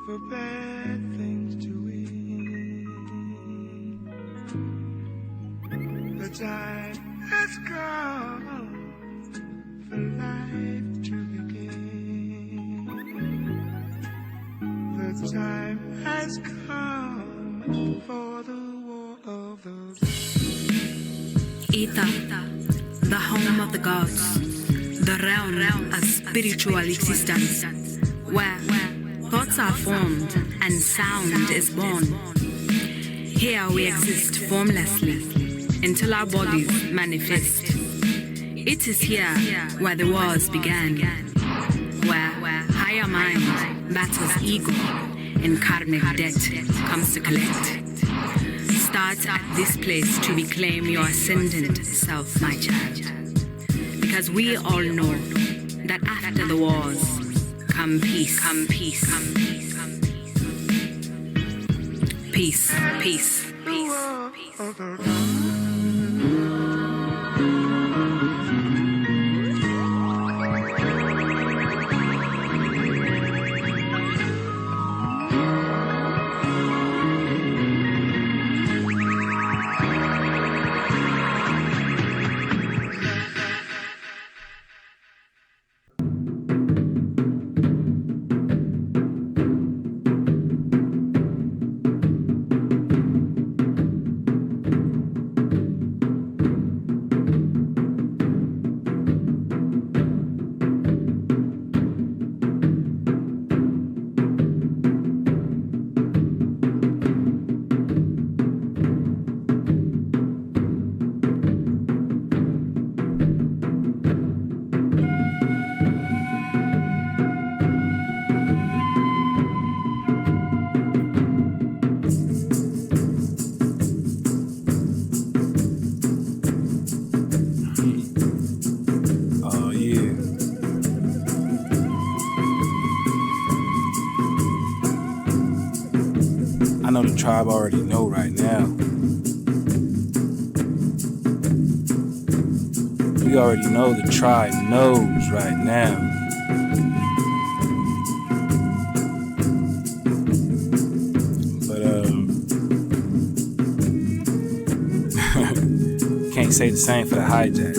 for bad things to eat. The time has come for life to begin. The time has come for the war of the Aether, the home of the gods, the realm of spiritual existence, where thoughts are formed and sound is born. Here we exist formlessly until our bodies manifest. It is here where the wars began, where higher mind battles ego and karmic debt comes to collect. Start at this place to reclaim your ascendant self, my child. Because we all know that after the wars, come peace, come peace, come peace, come peace. Peace, peace, peace, peace. I know the tribe already know right now. We already know the tribe knows right now. But can't say the same for the hijack.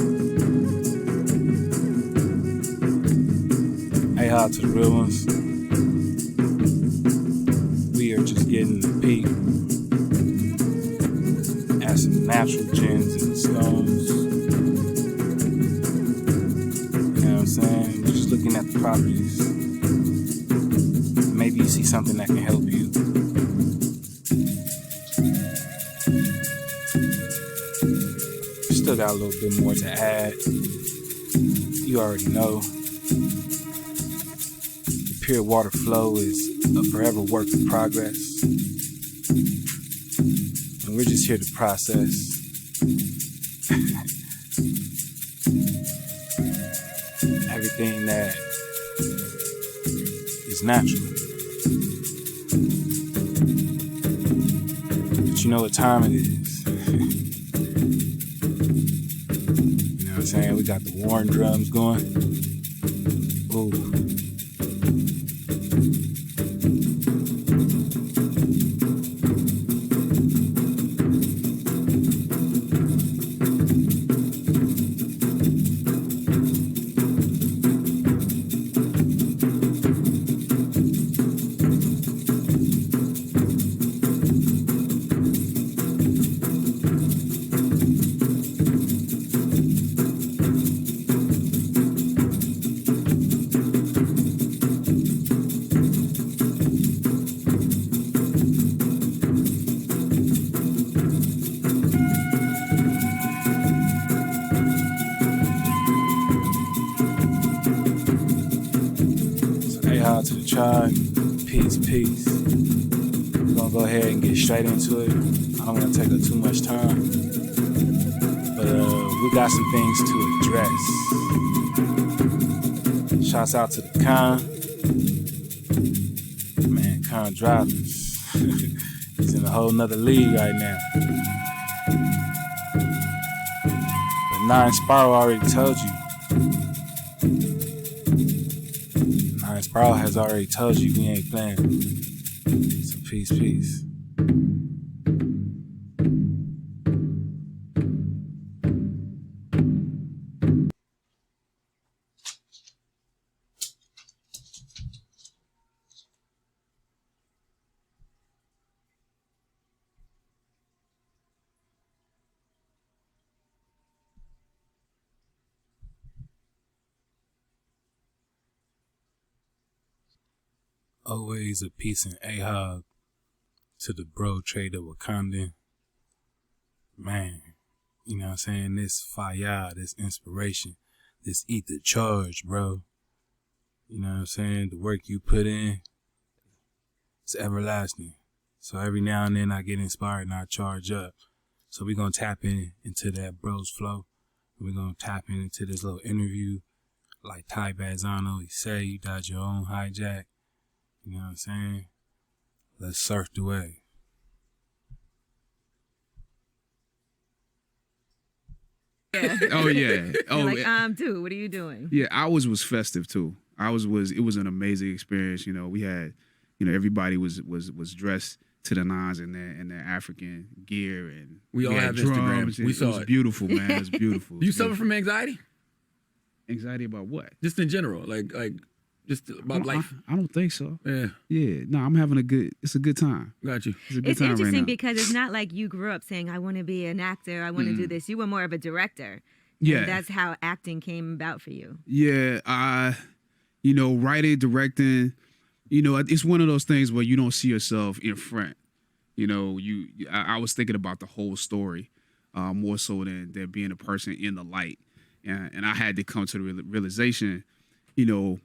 Hey, hi to the real ones. We are just getting the peak at some natural gems and stones. You know what I'm saying? We're just looking at the properties. Maybe you see something that can help you. Still got a little bit more to add. You already know. The pure water flow is a forever work in progress. And we're just here to process. Everything that is natural. But you know what time it is. You know what I'm saying? We got the Warren drums going. Ooh. To the tribe, peace. We're gonna go ahead and get straight into it. I don't want to take up too much time, but we got some things to address. Shouts out to the Con drivers. He's in a whole nother league right now. But Nine Spiral already told you. Spiral has already told you we ain't playing. So peace. Always a peace and ahab to the bro trader Wakandan. Man, you know what I'm saying? This fire, this inspiration, this ether charge, bro. You know what I'm saying? The work you put in, it's everlasting. So every now and then I get inspired and I charge up. So we're going to tap into that bros flow. We're going to tap into this little interview. Like Ty Bazzano, he said, you died your own hijack. You know what I'm saying? Let's surf the wave. Yeah. Oh yeah. Oh, like, dude, what are you doing? Yeah, ours was festive too. It was an amazing experience. You know, we had, everybody was dressed to the nines in their African gear, and we all have Instagram. We saw it. Was beautiful, man. It was beautiful. You suffer from anxiety? Anxiety about what? Just in general, like just about life. I don't think so. Yeah. Yeah. No, I'm having it's a good time. Got you. It's interesting because it's not like you grew up saying, I want to be an actor, I want to do this. You were more of a director. Yeah. And that's how acting came about for you. Yeah. Writing, directing, it's one of those things where you don't see yourself in front. I was thinking about the whole story more so than being a person in the light. And I had to come to the realization,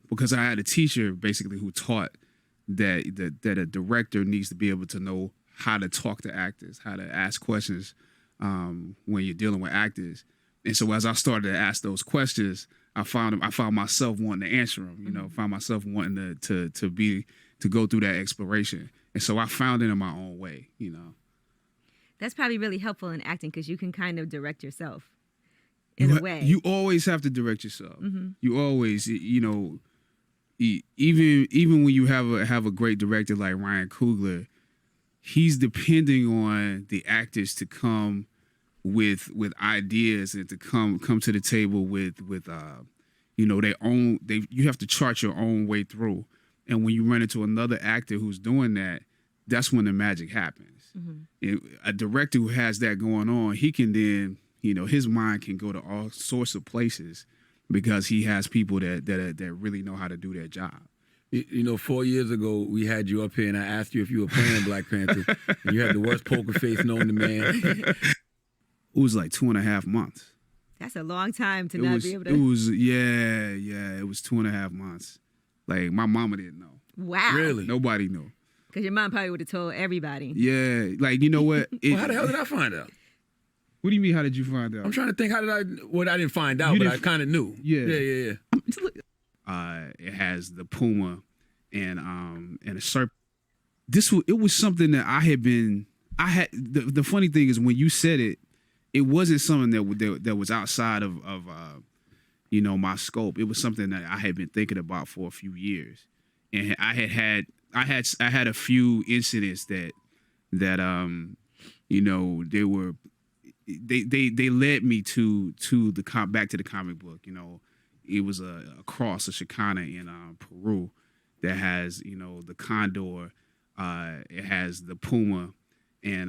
because I had a teacher basically who taught that a director needs to be able to know how to talk to actors, how to ask questions when you're dealing with actors. And so as I started to ask those questions, I found myself wanting to answer them. Found myself wanting to go through that exploration. And so I found it in my own way. That's probably really helpful in acting because you can kind of direct yourself. In a way, you always have to direct yourself. Mm-hmm. You always, even when you have a great director like Ryan Coogler, he's depending on the actors to come with ideas and to come to the table with their own. You have to chart your own way through, and when you run into another actor who's doing that, that's when the magic happens. Mm-hmm. A director who has that going on, he can then. His mind can go to all sorts of places because he has people that really know how to do their job. 4 years ago, we had you up here and I asked you if you were playing Black Panther. And you had the worst poker face known to man. It was like 2.5 months. That's a long time to not be able to. It was, it was 2.5 months. Like, my mama didn't know. Wow. Really? Nobody knew. Because your mom probably would have told everybody. Yeah. Like, you know what? Well, how the hell did I find out? What do you mean, how did you find out? I'm trying to think, I didn't find out, but I kind of knew. Yeah. It has the puma and a serpent. It was something that the funny thing is when you said it, it wasn't something that was outside of my scope. It was something that I had been thinking about for a few years. And I had a few incidents that they were. They led me to back to the comic book. It was a cross, a Shekinah in Peru that has the condor, it has the puma and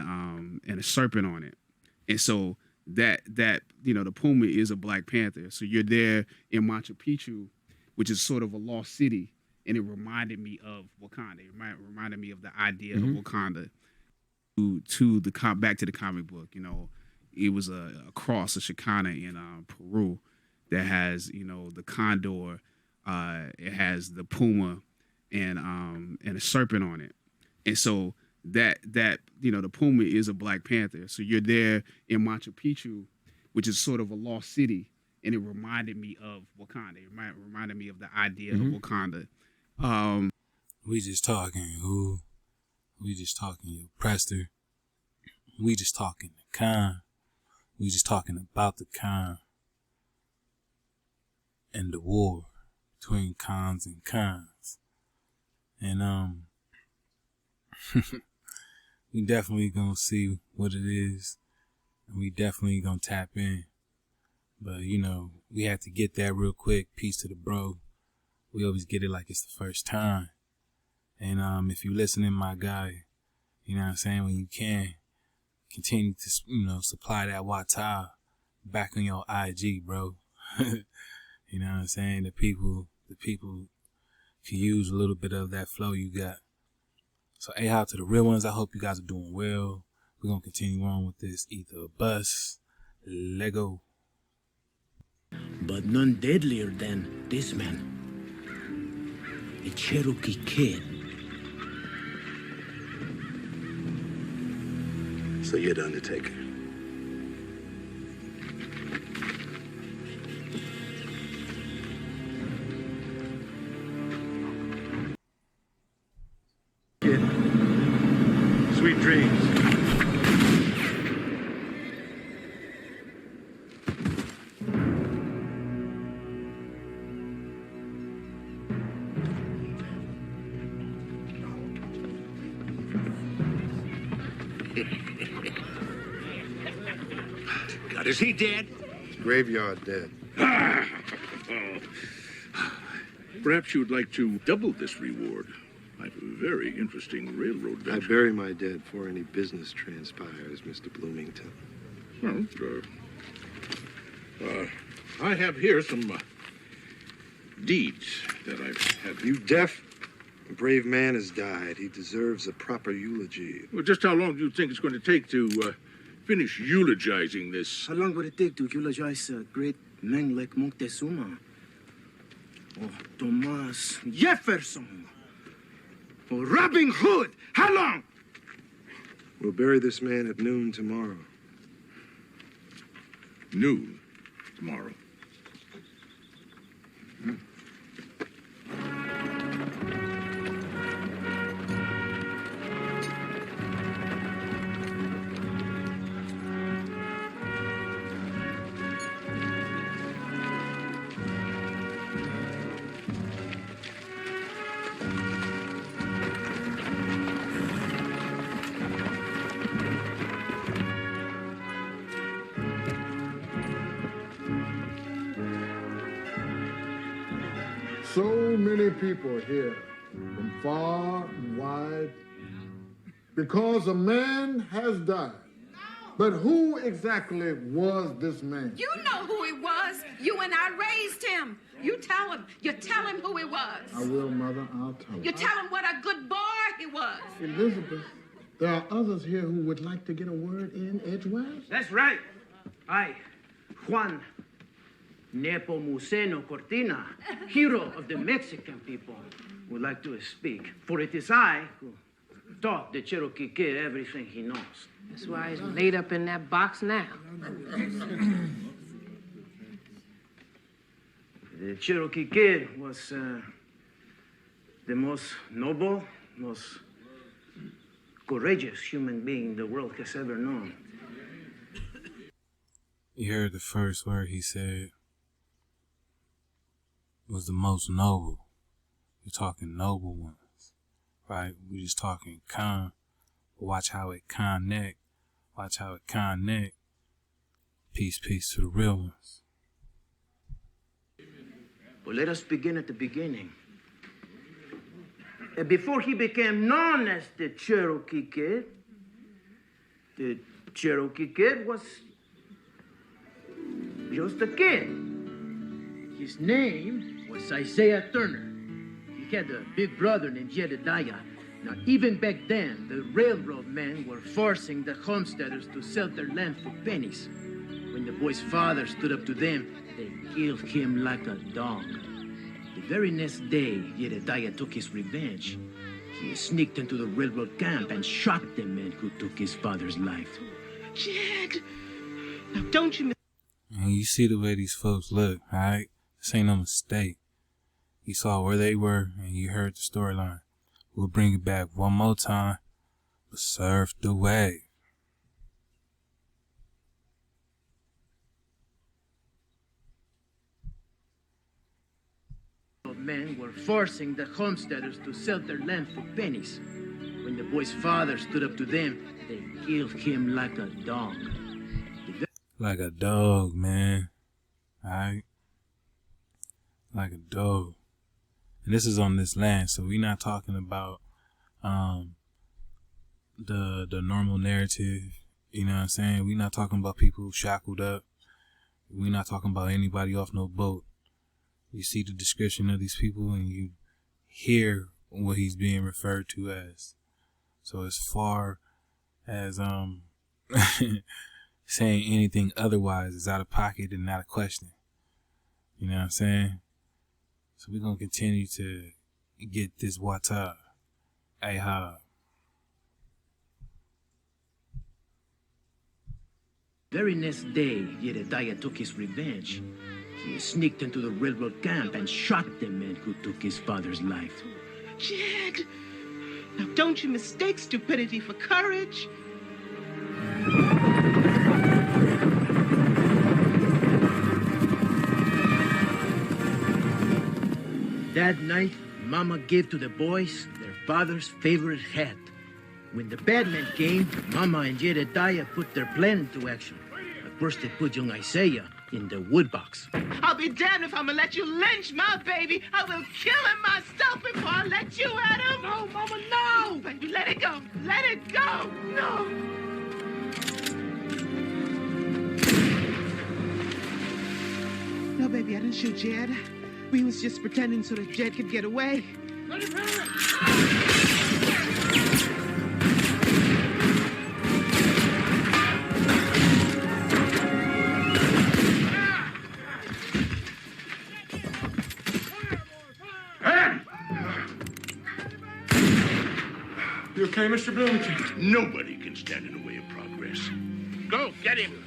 a serpent on it, and so that the puma is a Black Panther. So you're there in Machu Picchu, which is sort of a lost city, and it reminded me of Wakanda. It reminded me of the idea of Wakanda. Back to the comic book, It was a cross, a Shekinah in Peru that has, the condor, it has the puma and a serpent on it. And so that the puma is a Black Panther. So you're there in Machu Picchu, which is sort of a lost city, and it reminded me of Wakanda. It reminded me of the idea of Wakanda. We just talking, who? We just talking, your Prester. We just talking the Khan. We just talking about the Khan and the war between Khans and Khans. And We definitely gonna see what it is, and we definitely gonna tap in. But you know, we had to get that real quick. Peace to the bro. We always get it like it's the first time. And if you listening, my guy, you know what I'm saying, when you can, continue to, you know, supply that wata back on your IG, bro. You know what I'm saying? The people can use a little bit of that flow you got. So, hey, to the real ones, I hope you guys are doing well. We're going to continue on with this Aether bus. Lego. But none deadlier than this man. The Cherokee Kid. So you're the Undertaker. Sweet dreams. God, is he dead? Graveyard dead. Perhaps you would like to double this reward. I have a very interesting railroad I venture. bury my dead before any business transpires, Mr. Bloomington. Well, I have here some deeds that I've had. You deaf? A brave man has died. He deserves a proper eulogy. Well, just how long do you think it's going to take to finish eulogizing this? How long would it take to eulogize a great man like Moctezuma? Or Thomas Jefferson? Or Robin Hood? How long? We'll bury this man at noon tomorrow. Noon tomorrow. So many people here from far and wide because a man has died. But who exactly was this man? You know who he was. You and I raised him. You tell him. You tell him who he was. I will, Mother. I'll tell You you. tell him what a good boy he was. Elizabeth, there are others here who would like to get a word in edgewise. That's right. I, Juan Nepomuceno Cortina, hero of the Mexican people, would like to speak. For it is I who taught the Cherokee Kid everything he knows. That's why he's laid up in that box now. The Cherokee Kid was the most noble, most courageous human being the world has ever known. You heard the first word he said was the most noble. You're talking noble ones, right? We're just talking con. Watch how it connect. Watch how it connect. Peace, peace to the real ones. Well, let us begin at the beginning. Before he became known as the Cherokee Kid was just a kid. His name was Isaiah Turner. He had a big brother named Jedediah. Now, even back then, the railroad men were forcing the homesteaders to sell their land for pennies. When the boy's father stood up to them, they killed him like a dog. The very next day, Jedediah took his revenge. He sneaked into the railroad camp and shot the men who took his father's life. Jed, now don't you... And you see the way these folks look, alright? This ain't no mistake. You saw where they were and you heard the storyline. We'll bring it back one more time, but surf the wave. Men were forcing the homesteaders to sell their land for pennies. When the boy's father stood up to them, they killed him like a dog. Like a dog, man. Alright? Like a dog. And this is on this land, so we're not talking about the normal narrative. You know what I'm saying? We're not talking about people shackled up. We're not talking about anybody off no boat. You see the description of these people and you hear what he's being referred to as. So as far as saying anything otherwise is out of pocket and not a question. You know what I'm saying? So we're going to continue to get this water. Ahab. Very next day, Jedediah took his revenge. He sneaked into the railroad camp and shot the man who took his father's life. Jed, now don't you mistake stupidity for courage. That night, Mama gave to the boys their father's favorite hat. When the bad men came, Mama and Jedediah put their plan into action. At first, they put young Isaiah in the wood box. I'll be damned if I'm gonna let you lynch my baby. I will kill him myself before I let you at him. No, Mama, no. Baby, let it go. Let it go. No. No, baby, I didn't shoot Jed. We was just pretending so that Jed could get away. Let him You okay, Mr. Bloomington? Nobody can stand in the way of progress. Go, get him.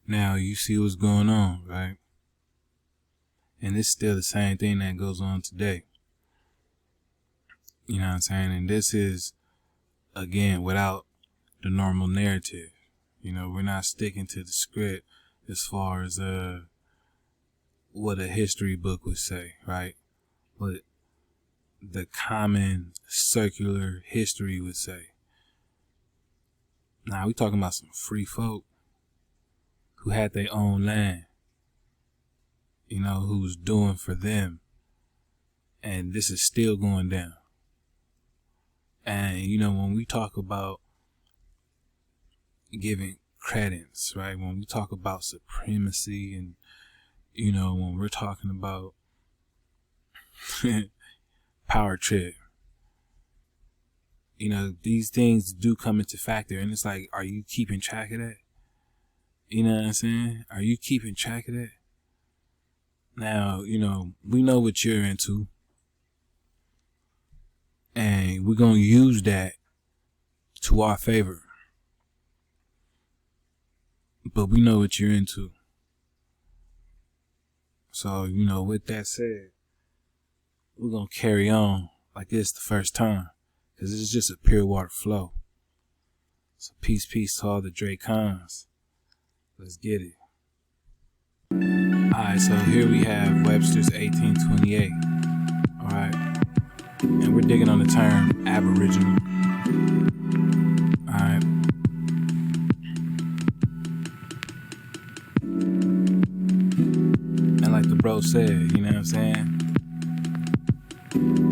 Now you see what's going on, right? And it's still the same thing that goes on today. You know what I'm saying? And this is, again, without the normal narrative. You know, we're not sticking to the script as far as what a history book would say, right? What the common circular history would say. Now, we talking about some free folk who had their own land, you know, who's doing for them. And this is still going down. And, you know, when we talk about giving credence, right? When we talk about supremacy and, you know, when we're talking about power trip, you know, these things do come into factor. And it's like, are you keeping track of that? You know what I'm saying? Are you keeping track of that? Now, you know, we know what you're into. And we're going to use that to our favor. But we know what you're into. So, you know, with that said, we're going to carry on like it's the first time. Because it's just a pure water flow. So peace to all the Dracons. Let's get it. Alright, so here we have Webster's 1828. Alright. And we're digging on the term Aboriginal. Alright. And like the bro said, you know what I'm saying?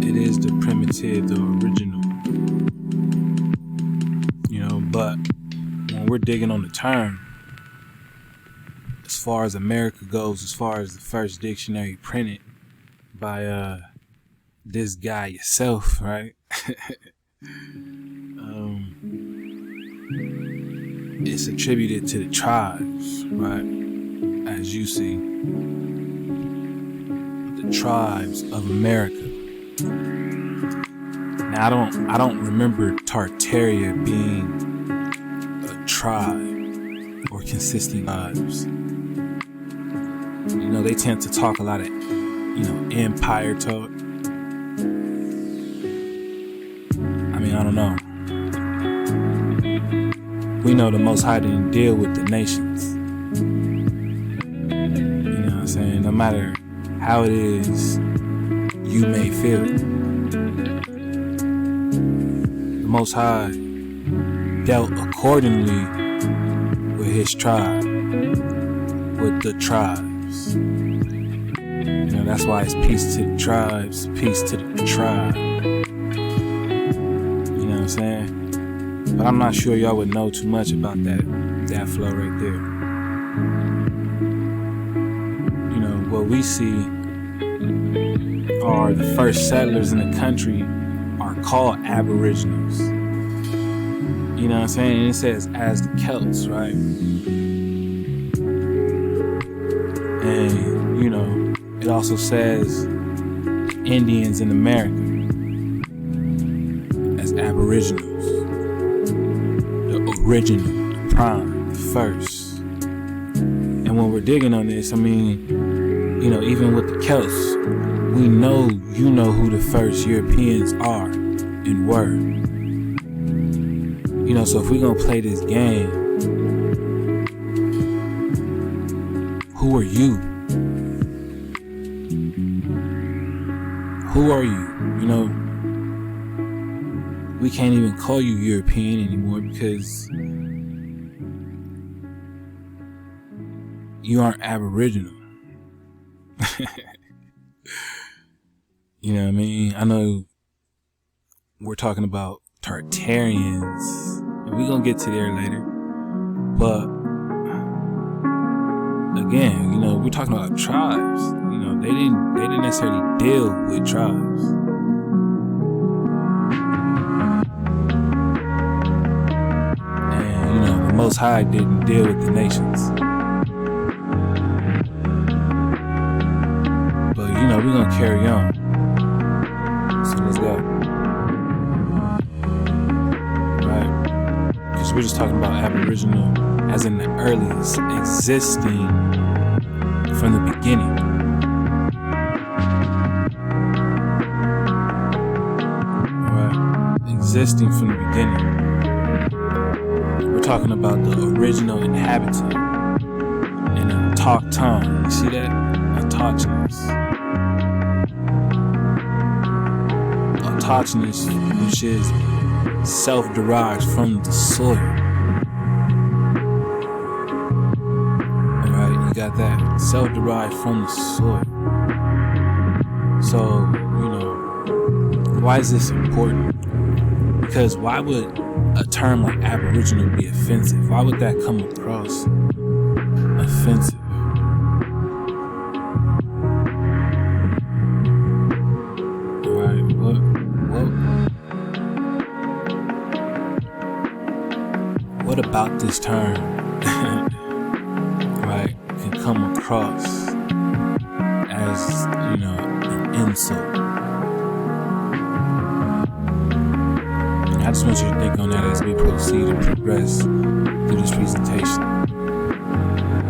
It is the primitive, the original. You know, but when we're digging on the term, as far as America goes, as far as the first dictionary printed by this guy yourself, right? It's attributed to the tribes, right? As you see, the tribes of America. Now I don't remember Tartary being a tribe or consisting of tribes. You know, they tend to talk a lot of, you know, empire talk. I mean, I don't know. we know the Most High didn't deal with the nations. You know what I'm saying? No matter how it is you may feel, the Most High dealt accordingly with his tribe, with the tribes. You know, that's why it's peace to the tribes, peace to the tribe. You know what I'm saying? But I'm not sure y'all would know too much about that flow right there. You know, what we see are the first settlers in the country are called Aboriginals. You know what I'm saying? And it says as the Celts, right? And, you know, it also says Indians in America as Aboriginals. The original, the prime, the first. And when we're digging on this, I mean, you know, even with the Celts, we know, you know who the first Europeans are and were. You know, so if we're gonna play this game, who are you? Who are you? You know, we can't even call you European anymore because you aren't Aboriginal. You know what I mean? I know we're talking about Tartarians, and we're gonna get to there later. But again, you know, we're talking about tribes. You know, they didn't necessarily deal with tribes. And you know, the Most High didn't deal with the nations. But you know, we're gonna carry on. So let's go. Right? Because we're just talking about Aboriginal as in the earliest, existing from the beginning. Right? Existing from the beginning. We're talking about the original inhabitant and a talk tongue. You see that? Autochthonous. Autochthonous, which is self-derived from the soil. Alright, you got that? Self-derived from the soil. So, you know, why is this important? Because why would a term like Aboriginal be offensive? Why would that come across offensive? What about this term, right, can come across as, you know, an insult? I just want you to think on that as we proceed and progress through this presentation.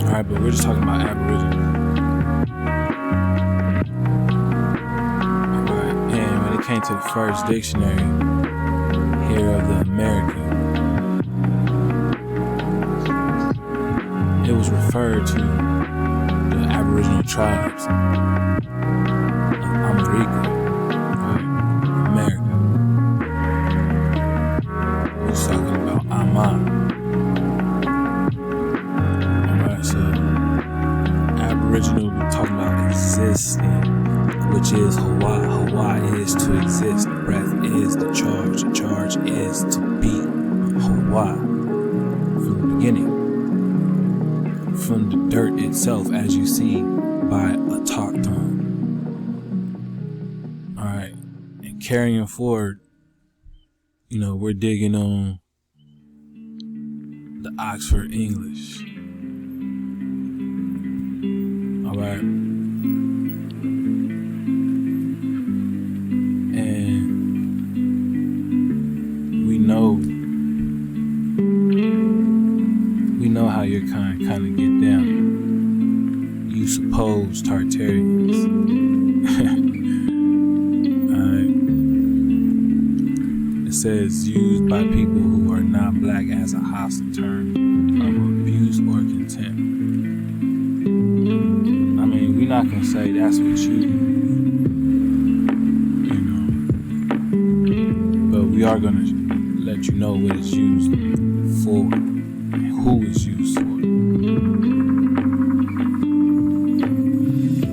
Alright, but we're just talking about Aboriginal. Alright, and when it came to the first dictionary here of the American, it was referred to the Aboriginal tribes of America, right? America. We're talking about Ama. Alright, so Aboriginal, we're talking about existing, which is Hawa. Hawa is to exist. Breath is the charge. The charge is to be. Hawa. From the beginning. From the dirt itself, as you see by autochthon. Alright, and carrying forward, you know, we're digging on the Oxford English. Alright. And we know how your kind of get down. You suppose Tartaryans. Alright. It says used by people who are not black as a hostile term of abuse or contempt. I mean, we're not gonna say that's what you know, but we are gonna let you know what it's used for and who it's used for.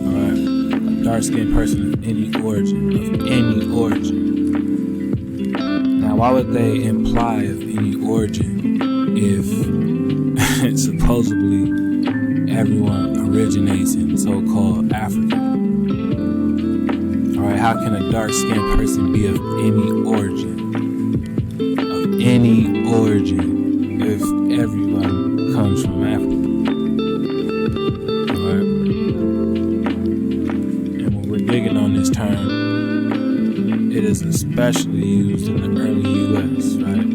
Alright, a dark-skinned person of any origin. Now, why would they imply of any origin if supposedly everyone originates in so-called Africa? Alright, how can a dark-skinned person be of any origin? Of any origin if everyone comes from Africa? Alright? And when we're digging on this term, it is especially used in the early U.S., right?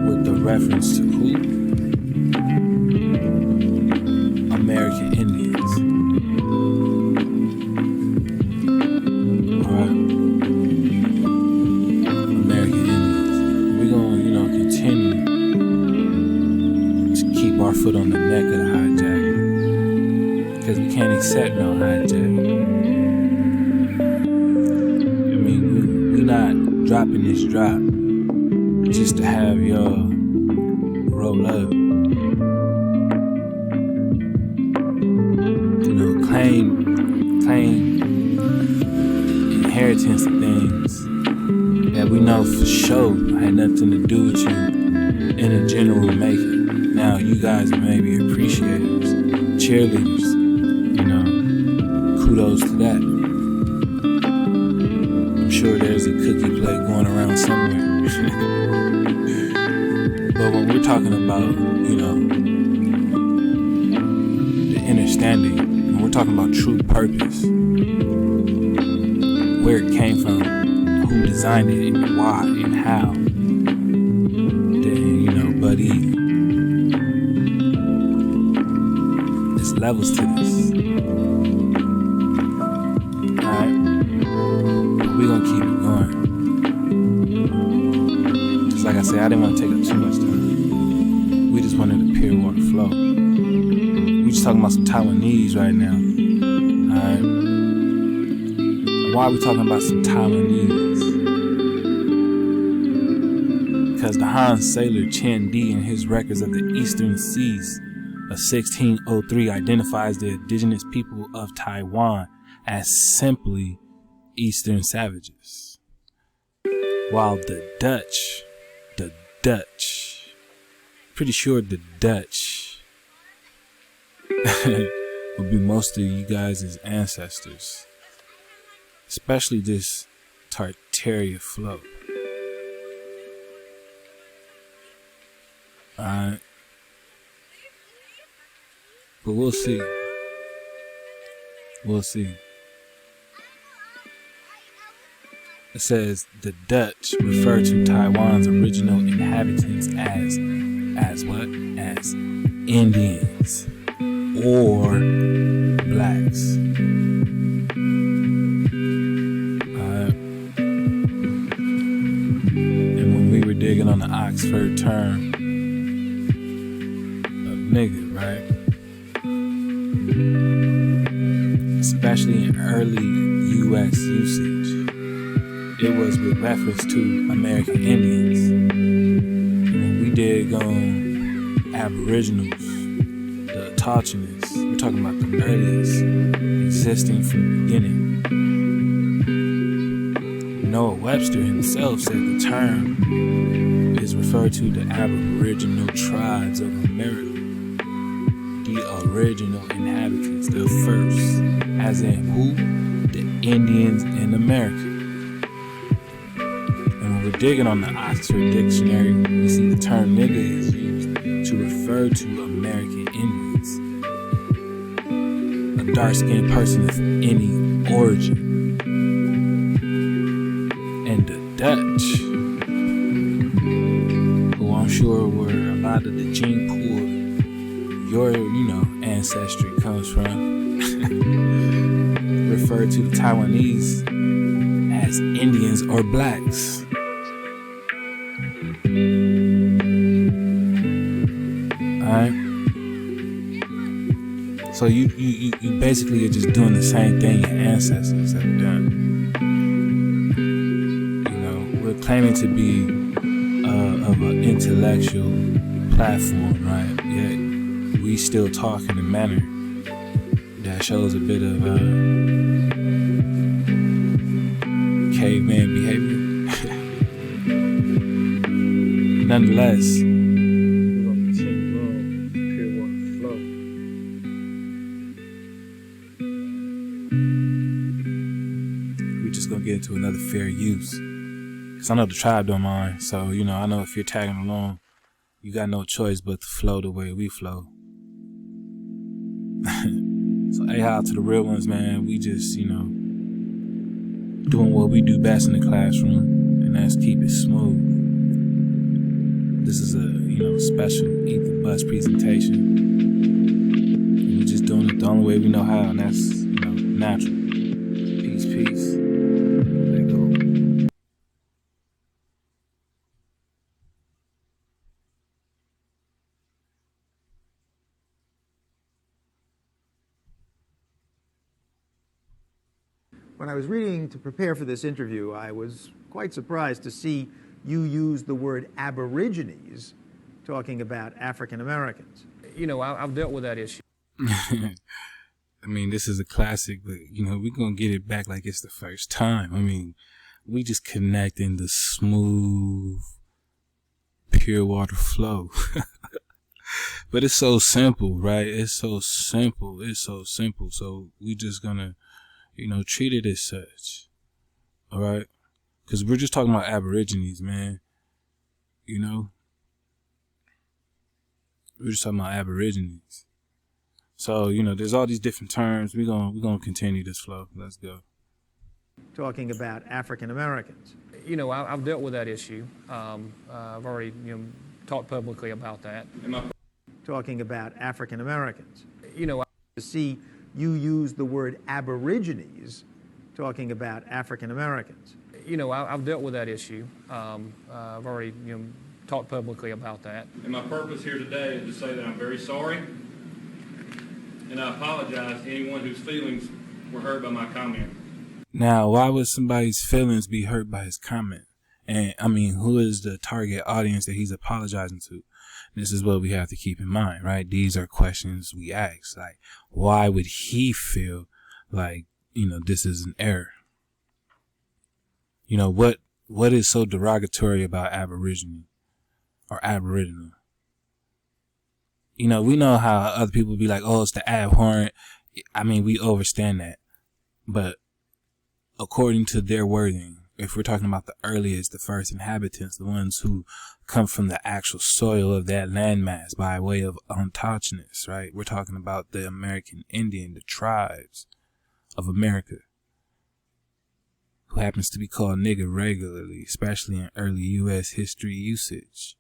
With the reference to who? American Indians. Alright? American Indians. We're gonna, continue to keep our foot on the neck of the hijacker. Because we can't accept no hijack. Not dropping this drop just to have y'all roll up, claim inheritance of things that we know for sure had nothing to do with you in a general making. Now you guys are maybe appreciators, cheerleaders, kudos to that. Sure, there's a cookie plate going around somewhere. But when we're talking about, the understanding, when we're talking about true purpose, where it came from, who designed it, and why, and how, then, buddy, there's levels to this. We're gonna keep it going. Just like I said, I didn't want to take up too much time. We just wanted a pure water flow. We just talking about some Taiwanese right now. Alright? Why are we talking about some Taiwanese? Because the Han sailor Chen Di in his records of the Eastern Seas of 1603 identifies the indigenous people of Taiwan as simply Eastern savages, while the Dutch, pretty sure the Dutch would be most of you guys' ancestors, especially this Tartary flow. Alright, but we'll see. It says the Dutch refer to Taiwan's original inhabitants as what? As Indians or blacks. And when we were digging on the Oxford term of nigga, right? Especially in early U.S. usage, it was with reference to American Indians. When we dig on Aboriginals, the Autochthonists, we're talking about the earliest existing from the beginning. Noah Webster himself said the term is referred to the Aboriginal tribes of America, the original inhabitants, the first, as in who? The Indians in America. We're digging on the Oxford Dictionary, we see the term nigga is used to refer to American Indians, a dark-skinned person of any origin. And the Dutch, who I'm sure were a lot of the gene pool your, ancestry comes from, refer to the Taiwanese as Indians or blacks. Alright? So you basically are just doing the same thing your ancestors have done. You know, we're claiming to be of an intellectual platform, right? Yet we still talk in a manner that shows a bit of caveman behavior. Nonetheless, we're just gonna get into another fair use. Cause I know the tribe don't mind, so you know I know if you're tagging along, you got no choice but to flow the way we flow. So hey, how to the real ones, man. We just, you know, doing what we do best in the classroom, and that's keep it smooth. This is a, you know, special Ether Bus presentation. And we just doing it the only way we know how, and that's, you know, natural. Peace, peace. Let go. When I was reading to prepare for this interview, I was quite surprised to see you use the word Aborigines talking about African Americans. You know, I've dealt with that issue. I mean, this is a classic, but, you know, we're going to get it back like it's the first time. I mean, we just connecting the smooth, pure water flow. But it's so simple, right? It's so simple. It's so simple. So we just going to, you know, treat it as such. All right? Because we're just talking about Aborigines, man. You know? We're just talking about Aborigines. So, you know, there's all these different terms. We're gonna continue this flow. Let's go. Talking about African Americans. You know, I've dealt with that issue. I've already, you know, talked publicly about that. Talking about African Americans. You know, to see you use the word Aborigines talking about African Americans. You know, I've dealt with that issue. I've already, you know, talked publicly about that. And my purpose here today is to say that I'm very sorry, and I apologize to anyone whose feelings were hurt by my comment. Now, why would somebody's feelings be hurt by his comment? And, I mean, who is the target audience that he's apologizing to? This is what we have to keep in mind, right? These are questions we ask. Like, why would he feel like, you know, this is an error? You know, what is so derogatory about Aborigine or Aboriginal? You know, we know how other people be like, oh, it's the abhorrent. I mean, we understand that. But according to their wording, if we're talking about the earliest, the first inhabitants, the ones who come from the actual soil of that landmass by way of ontogynous, right? We're talking about the American Indian, the tribes of America, who happens to be called nigger regularly, especially in early U.S. history usage.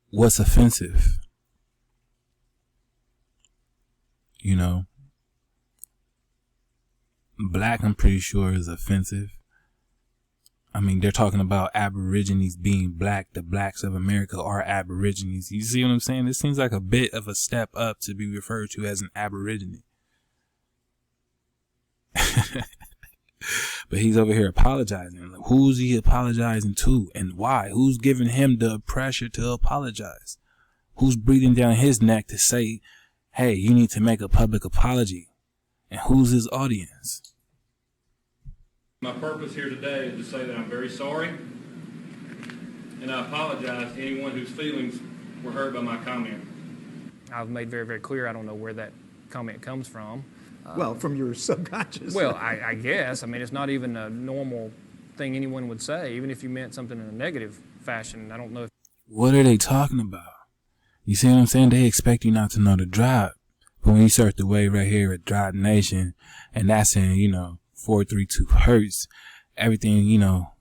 What's offensive? You know, black, I'm pretty sure, is offensive. I mean, they're talking about Aborigines being black. The blacks of America are Aborigines. You see what I'm saying? This seems like a bit of a step up to be referred to as an Aborigine. But he's over here apologizing. Like, who's he apologizing to and why? Who's giving him the pressure to apologize? Who's breathing down his neck to say, hey, you need to make a public apology? And who's his audience? My purpose here today is to say that I'm very sorry, and I apologize to anyone whose feelings were hurt by my comment. I've made very, very clear I don't know where that comment comes from. Well, from your subconscious. Well, I guess. I mean, it's not even a normal thing anyone would say, even if you meant something in a negative fashion. I don't know. What are they talking about? You see what I'm saying? They expect you not to know the drop. But when you search the wave right here at Drop Nation, and that's in, you know, 432 hertz, everything, you know,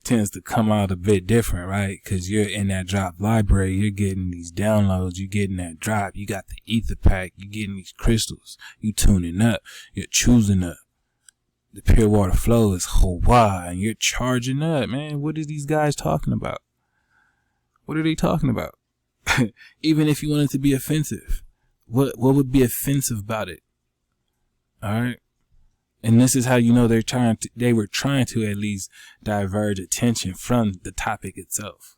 tends to come out a bit different, right? Because you're in that drop library, you're getting these downloads, you're getting that drop, you got the ether pack, you're getting these crystals, you tuning up, you're choosing up. the pure water flow is Hawaii, and you're charging up, man. What are these guys talking about? What are they talking about? Even if you want it to be offensive, what would be offensive about it? All right. And this is how you know they were trying to at least diverge attention from the topic itself,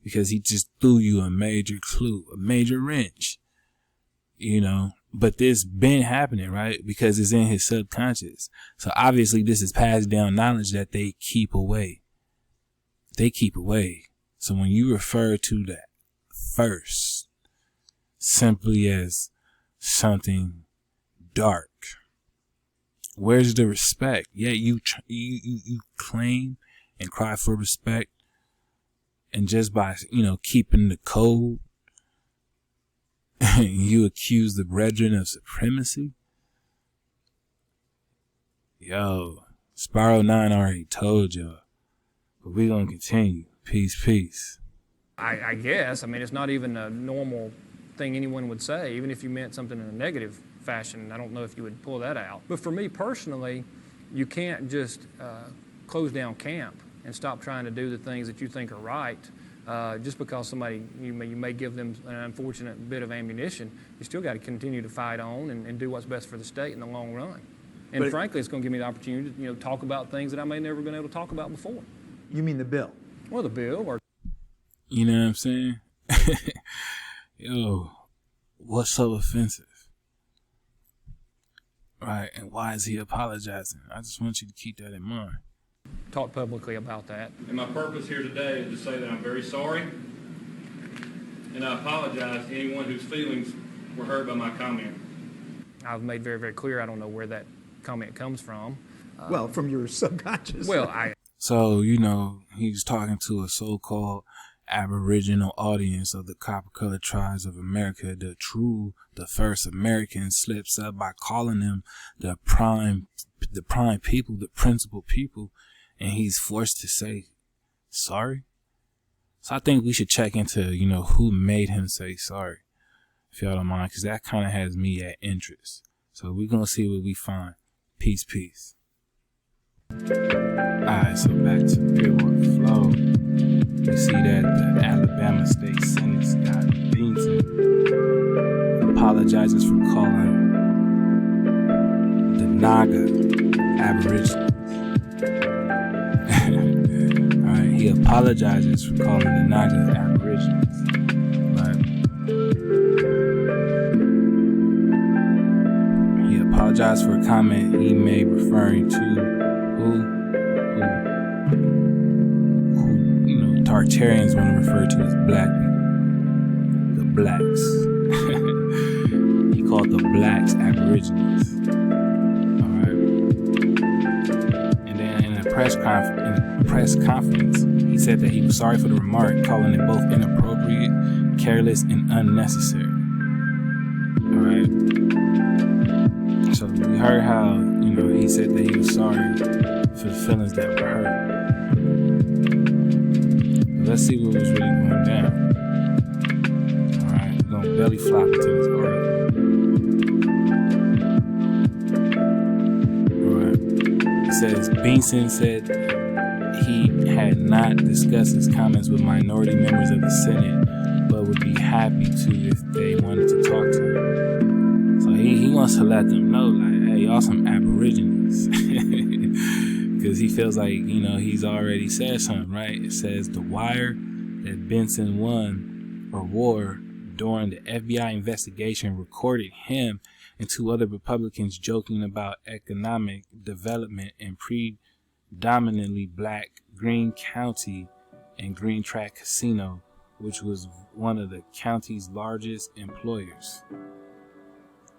because he just threw you a major clue, a major wrench, you know. But this been happening, right? Because it's in his subconscious. So obviously this is passed down knowledge that they keep away. They keep away. So when you refer to that first simply as something dark, where's the respect? Yeah, you claim and cry for respect, and just by, you know, keeping the code, you accuse the brethren of supremacy. Yo, Spiral 9 already told y'all, but we gonna continue. Peace, peace. I guess. I mean, it's not even a normal thing anyone would say, even if you meant something in a negative fashion. I don't know if you would pull that out. But for me personally, you can't just close down camp and stop trying to do the things that you think are right. Just because somebody, you may give them an unfortunate bit of ammunition, you still got to continue to fight on and do what's best for the state in the long run. And but frankly, it's going to give me the opportunity to, you know, talk about things that I may never been able to talk about before. You mean the bill? Well, the bill, or you know what I'm saying? Yo, what's so offensive? Right, and why is he apologizing? I just want you to keep that in mind. Talk publicly about that. And my purpose here today is to say that I'm very sorry, and I apologize to anyone whose feelings were hurt by my comment. I've made very, very clear I don't know where that comment comes from. Well, from your subconscious. Well, So, you know, he's talking to a so-called Aboriginal audience of the copper-colored tribes of America. The first American slips up by calling them the prime people, the principal people, and he's forced to say sorry. So I think we should check into, you know, who made him say sorry, if y'all don't mind, because that kind of has me at interest. So we're going to see what we find. Peace, peace. Alright, so back to Pure Water Flow. We see that the Alabama State Senate, Scott Beanton, apologizes for calling the Naga Aborigines. Alright, he apologizes for calling the Naga Aborigines. Right. He apologized for a comment he made referring to who you know, Tartarians want to refer to as black people. The blacks. He called the blacks Aborigines. Alright. And then in a press conference, he said that he was sorry for the remark, calling it both inappropriate, careless, and unnecessary. Alright. So we heard how, you know, he said that he was sorry for the feelings that were hurt. Let's see what was really going down. Alright, we're gonna belly flop into this article. Alright. It says Beanson said he had not discussed his comments with minority members of the Senate, but would be happy to if they wanted to talk to him. So he wants to let them know, like, hey, y'all some Aborigines. Because he feels like, you know, he's already said something, right? It says the wire that Benson wore during the FBI investigation recorded him and two other Republicans joking about economic development in predominantly black Greene County and Green Track Casino, which was one of the county's largest employers.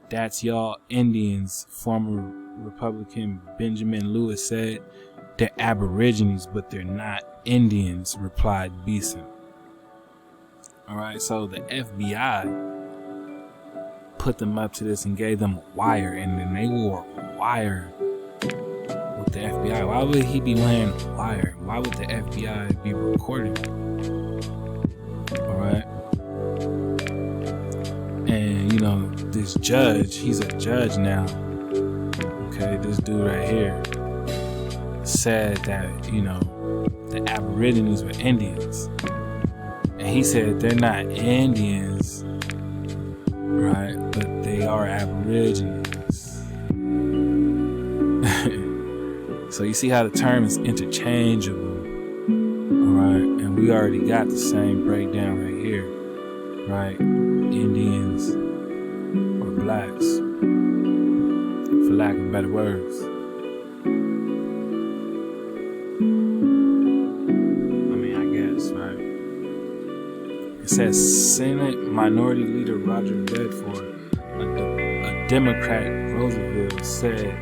That's y'all Indians, former Republican Benjamin Lewis said. They're Aborigines, but they're not Indians, replied Beeson. Alright, so the FBI put them up to this and gave them a wire, and then they wore a wire with the FBI. Why would he be wearing a wire? Why would the FBI be recording? Alright. And, you know, this judge, he's a judge now. Okay, this dude right here. said that, you know, the Aborigines were Indians. And he said they're not Indians, right? But they are Aborigines. So you see how the term is interchangeable, alright? And we already got the same breakdown right here, right? Indians or blacks, for lack of better words. I mean, I guess, right? It says Senate Minority Leader Roger Bedford, a Democrat, Roosevelt, said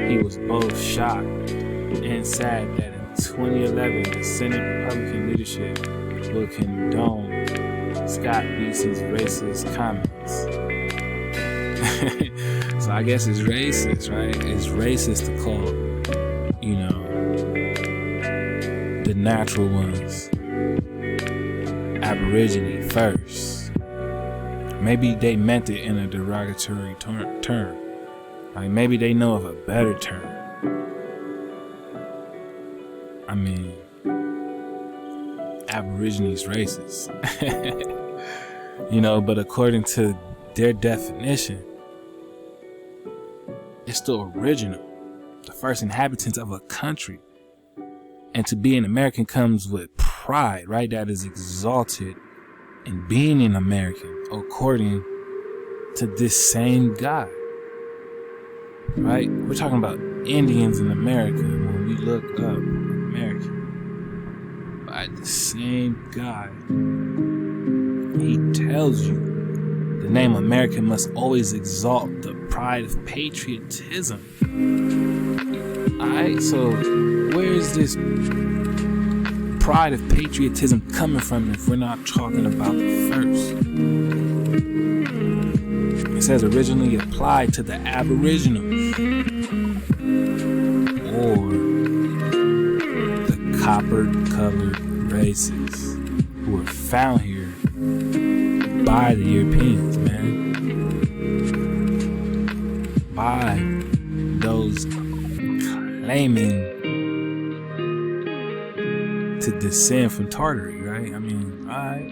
he was both shocked and sad that in 2011 the Senate Republican leadership will condone Scott Beasley's racist comments. So I guess it's racist, right? It's racist to call, you know, the natural ones Aborigine first. Maybe they meant it in a derogatory term. Like maybe they know of a better term. I mean, Aborigines racist. You know, but according to their definition, it's the original, the first inhabitants of a country. And to be an American comes with pride, right? That is exalted in being an American, according to this same guy. Right? We're talking about Indians in America when we look up American. By the same guy. He tells you the name American must always exalt the pride of patriotism. Alright, so where's this pride of patriotism coming from if we're not talking about the first? It says originally applied to the Aboriginals or the copper-colored races who were found here by the Europeans, man. By those claiming to descend from Tartary, right? I mean, alright.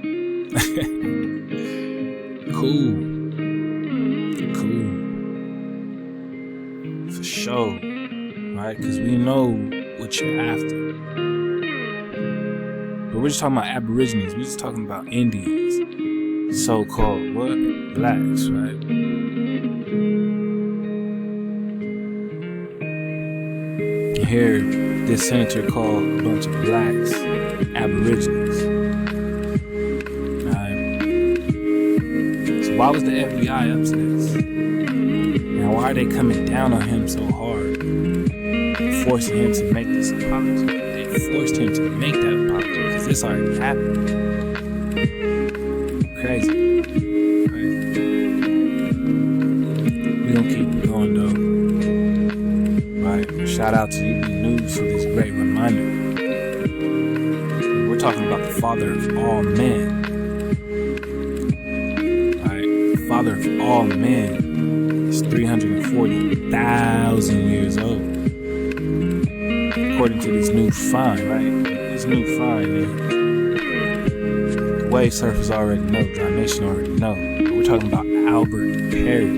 Cool. For sure, right? Because we know what you're after. But we're just talking about Aborigines. We're just talking about Indians. So-called, what? Blacks, right? Here, this senator called a bunch of blacks Aborigines. Alright? So why was the FBI up to this? Now why are they coming down on him so hard? Forcing him to make this apology. They forced him to make that apology because this already happened. Crazy. We gonna keep it going though. Right. Shout out to UB News for this great reminder. We're talking about the father of all men. Right. The father of all men is 340,000 years old. According to this new find, right? This new find, man. Wave surfers already know, Dry Nation already know. But we're talking about Albert Perry.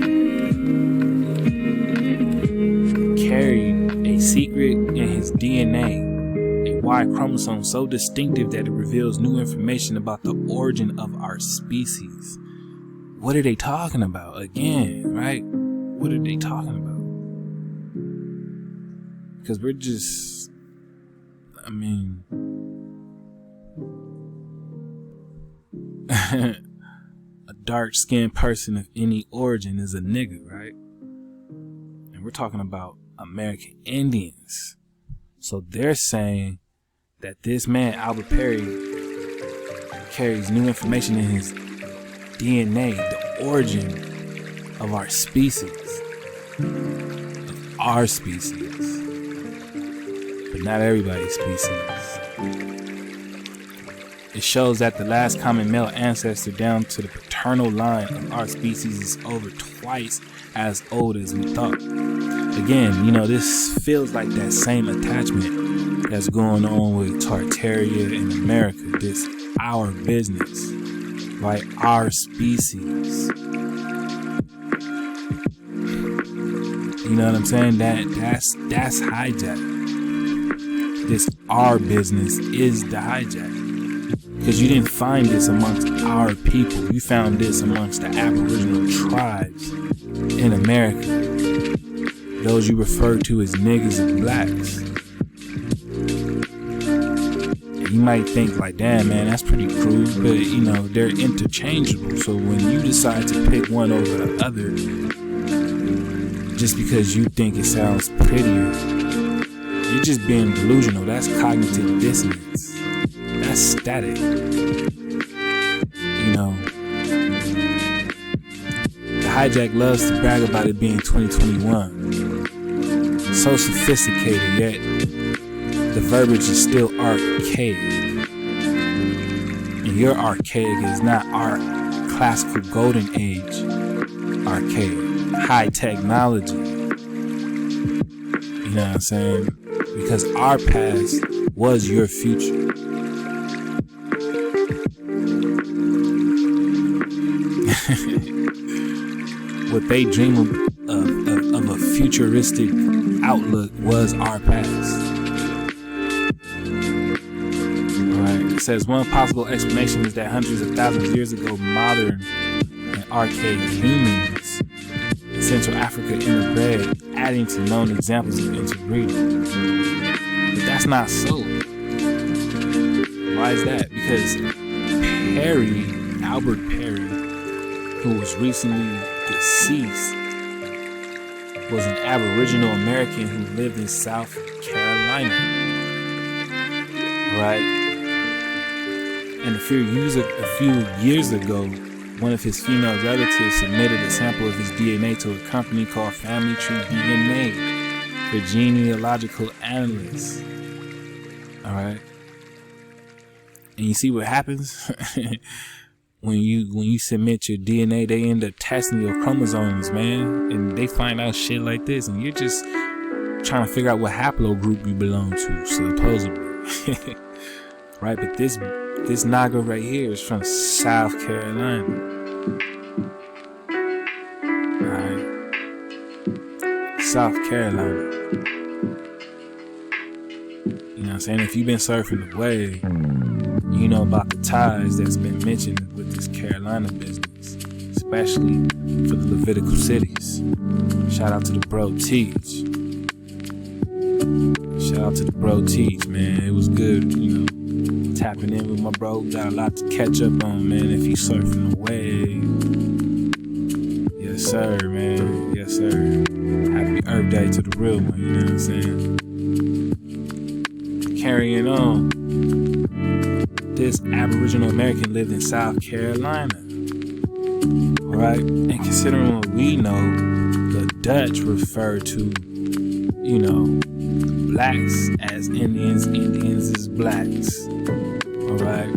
Carried a secret in his DNA, a Y chromosome so distinctive that it reveals new information about the origin of our species. What are they talking about? Again, right? What are they talking about? Because we're just, I mean, a dark-skinned person of any origin is a nigga, right? And we're talking about American Indians. So they're saying that this man, Albert Perry, carries new information in his DNA, the origin of our species. Of our species. But not everybody's species. It shows that the last common male ancestor down to the paternal line of our species is over twice as old as we thought. Again, you know, this feels like that same attachment that's going on with Tartary in America. This our business, right? Our species. You know what I'm saying? That's hijack. This our business is the hijack. Because you didn't find this amongst our people. You found this amongst the Aboriginal tribes in America. Those you refer to as niggas and blacks. And you might think like, damn man, that's pretty crude, but you know, they're interchangeable. So when you decide to pick one over the other, just because you think it sounds prettier, you're just being delusional. That's cognitive dissonance. That's static. You know, the hijack loves to brag about it being 2021. So sophisticated, yet the verbiage is still archaic. And your archaic is not our classical golden age archaic. High technology. You know what I'm saying? Because our past was your future. What they dream of a futuristic outlook was our past. Alright, it says one possible explanation is that hundreds of thousands of years ago, modern and archaic humans in Central Africa interbred, adding to known examples of interbreeding. But that's not so. Why is that? Because Albert Perry, who was recently deceased, was an Aboriginal American who lived in South Carolina. Right? And a few years ago, one of his female relatives submitted a sample of his DNA to a company called Family Tree DNA for genealogical analysts. Alright? And you see what happens? When you submit your DNA, they end up testing your chromosomes, man. And they find out shit like this. And you're just trying to figure out what haplogroup you belong to, supposedly. Right? But this Naga right here is from South Carolina. Alright? South Carolina. You know what I'm saying? If you've been surfing the wave, you know about the ties that's been mentioned with this Carolina business, especially for the Levitical cities. Shout out to the bro Teach. Shout out to the bro Teach, man. It was good, you know, tapping in with my bro. Got a lot to catch up on, man. If you surfing the wave. Yes, sir, man. Yes, sir. Happy Earth Day to the real one, you know what I'm saying? Carrying on. This Aboriginal American lived in South Carolina. Alright? And considering what we know, the Dutch refer to, you know, blacks as Indians, Indians as blacks. Alright?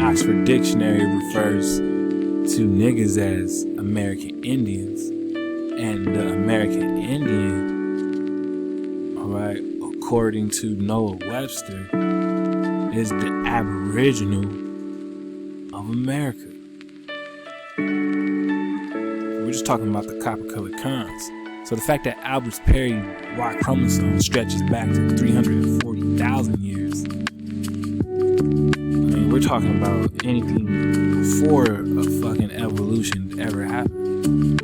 Oxford Dictionary refers to niggas as American Indians. And the American Indian, alright, according to Noah Webster, is the Aboriginal of America. We're just talking about the copper-colored cons. So the fact that Albert Perry's Y chromosome stretches back to 340,000 years. I mean, we're talking about anything before a fucking evolution ever happened.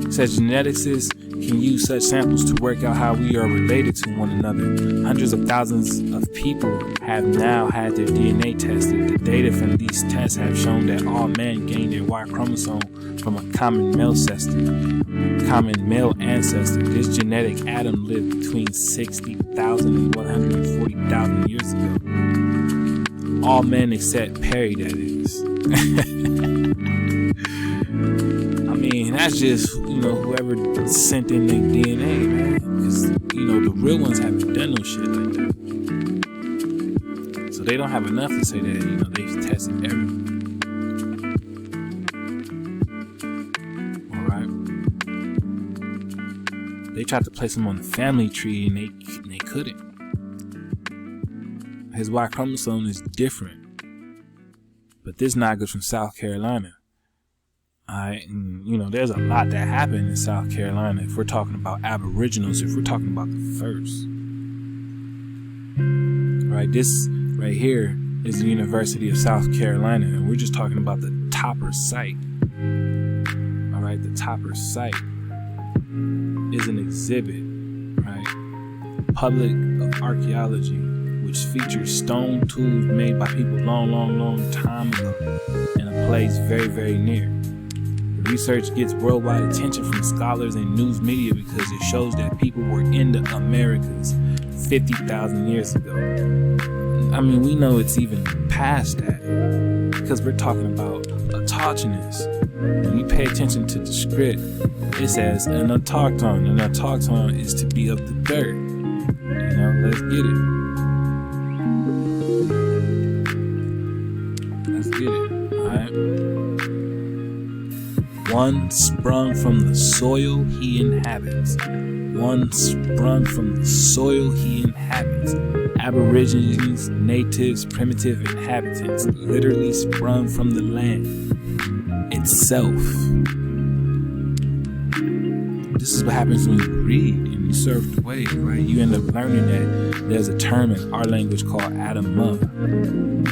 It says geneticists can use such samples to work out how we are related to one another. Hundreds of thousands of people have now had their DNA tested. The data from these tests have shown that all men gain their Y chromosome from a common male ancestor. This genetic atom lived between 60,000 and 140,000 years ago. All men except Perry, that is. I mean, that's just, you know, whoever sent in their DNA, man. Because, you know, the real ones haven't done no shit like that. So they don't have enough to say that, you know, they've tested everything. Alright? They tried to place him on the family tree, and they couldn't. His Y chromosome is different, but this nigga's from South Carolina. Alright, and you know, there's a lot that happened in South Carolina. If we're talking about Aboriginals, if we're talking about the first, right? This right here is the University of South Carolina, and we're just talking about the Topper site. Alright, the Topper site is an exhibit, right? Public of archaeology, which features stone tools made by people long time ago in a place very, very near. The research gets worldwide attention from scholars and news media because it shows that people were in the Americas 50,000 years ago. I mean, we know it's even past that because we're talking about autochthonous. When you pay attention to the script, it says an autochthon. An autochthon is to be of the dirt. You know, let's get it. Let's get it, alright? One sprung from the soil he inhabits. One sprung from the soil he inhabits. Aborigines, natives, primitive inhabitants, literally sprung from the land itself. This is what happens when you read and you surf the wave, right? You end up learning that there's a term in our language called Adamah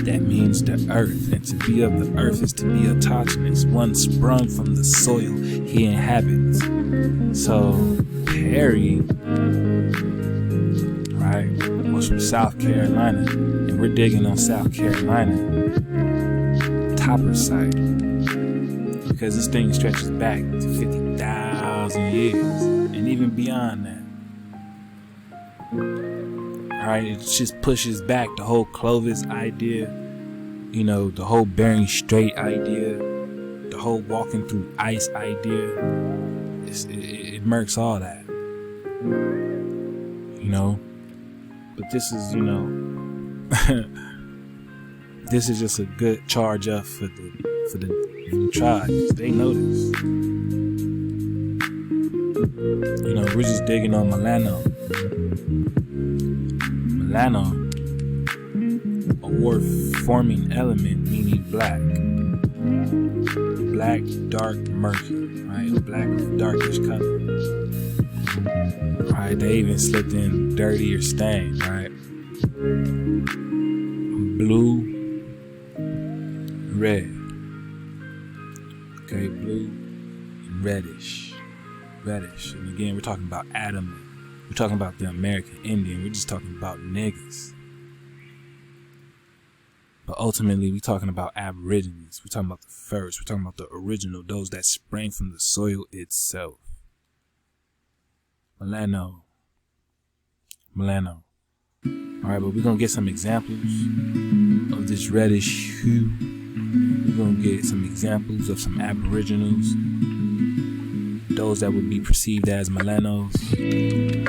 that means the earth, and to be of the earth is to be autochthonous, one sprung from the soil he inhabits. So Perry, right, was from South Carolina, and we're digging on South Carolina Topper site because this thing stretches back to 50,000 years and even beyond that. Alright, it just pushes back the whole Clovis idea, you know, the whole Bering Strait idea, the whole walking through ice idea. It murks all that, you know. But this is, you know, this is just a good charge up for the tribes. They know this. You know, we're just digging on Melano. Melano, a war-forming element meaning black. Black, dark, murky, right? Black of darkish color. Right, they even slipped in dirty or stained, right? Blue, red. Okay, blue and reddish. And again, we're talking about Adam. We're talking about the American Indian. We're just talking about niggas. But ultimately, we're talking about Aborigines. We're talking about the first. We're talking about the original, those that sprang from the soil itself. Melano. Alright, but we're going to get some examples of this reddish hue. We're going to get some examples of some Aboriginals. Those that would be perceived as Melanos. You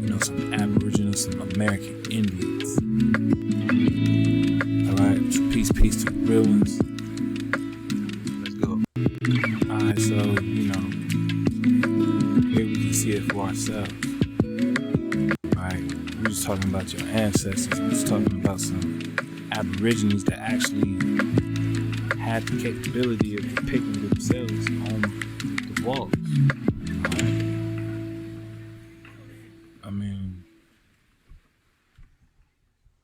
know, some Aboriginals, some American Indians. Alright, so peace to the real ones. Let's go. Alright, so, you know, here we can see it for ourselves. Alright, we're just talking about your ancestors. We're just talking about some Aborigines that actually had the capability of depicting themselves on the walls. Alright? I mean,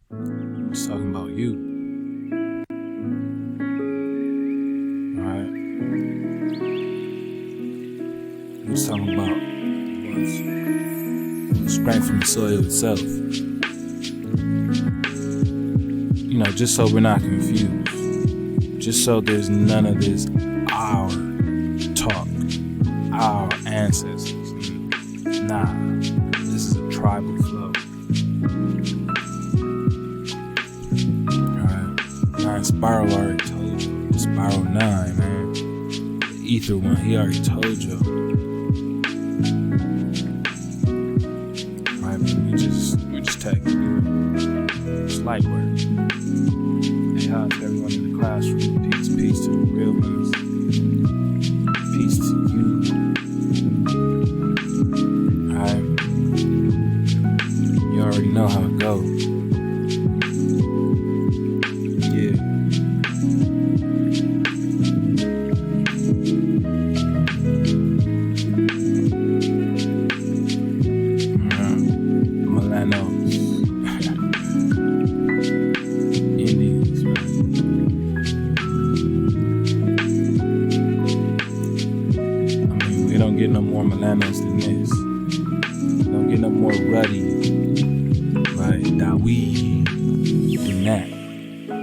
we're just talking about you. Alright? We're just talking about what sprang from the soil itself. You know, just so we're not confused. Just so there's none of this our talk, our ancestors. Nah, this is a tribal flow. Alright, 9 Spiral already told you. Spiral 9, man. The Aether one, he already told you. Right, but we're just taking, it's light work. Hey, hi to everyone in the classroom. Peace to the real ones. Peace to you. already know how it goes. Yeah. Melanos. Indians, man. I mean, we don't get no more Melanos than this. We don't get no more ruddy, right? Dawi than that. I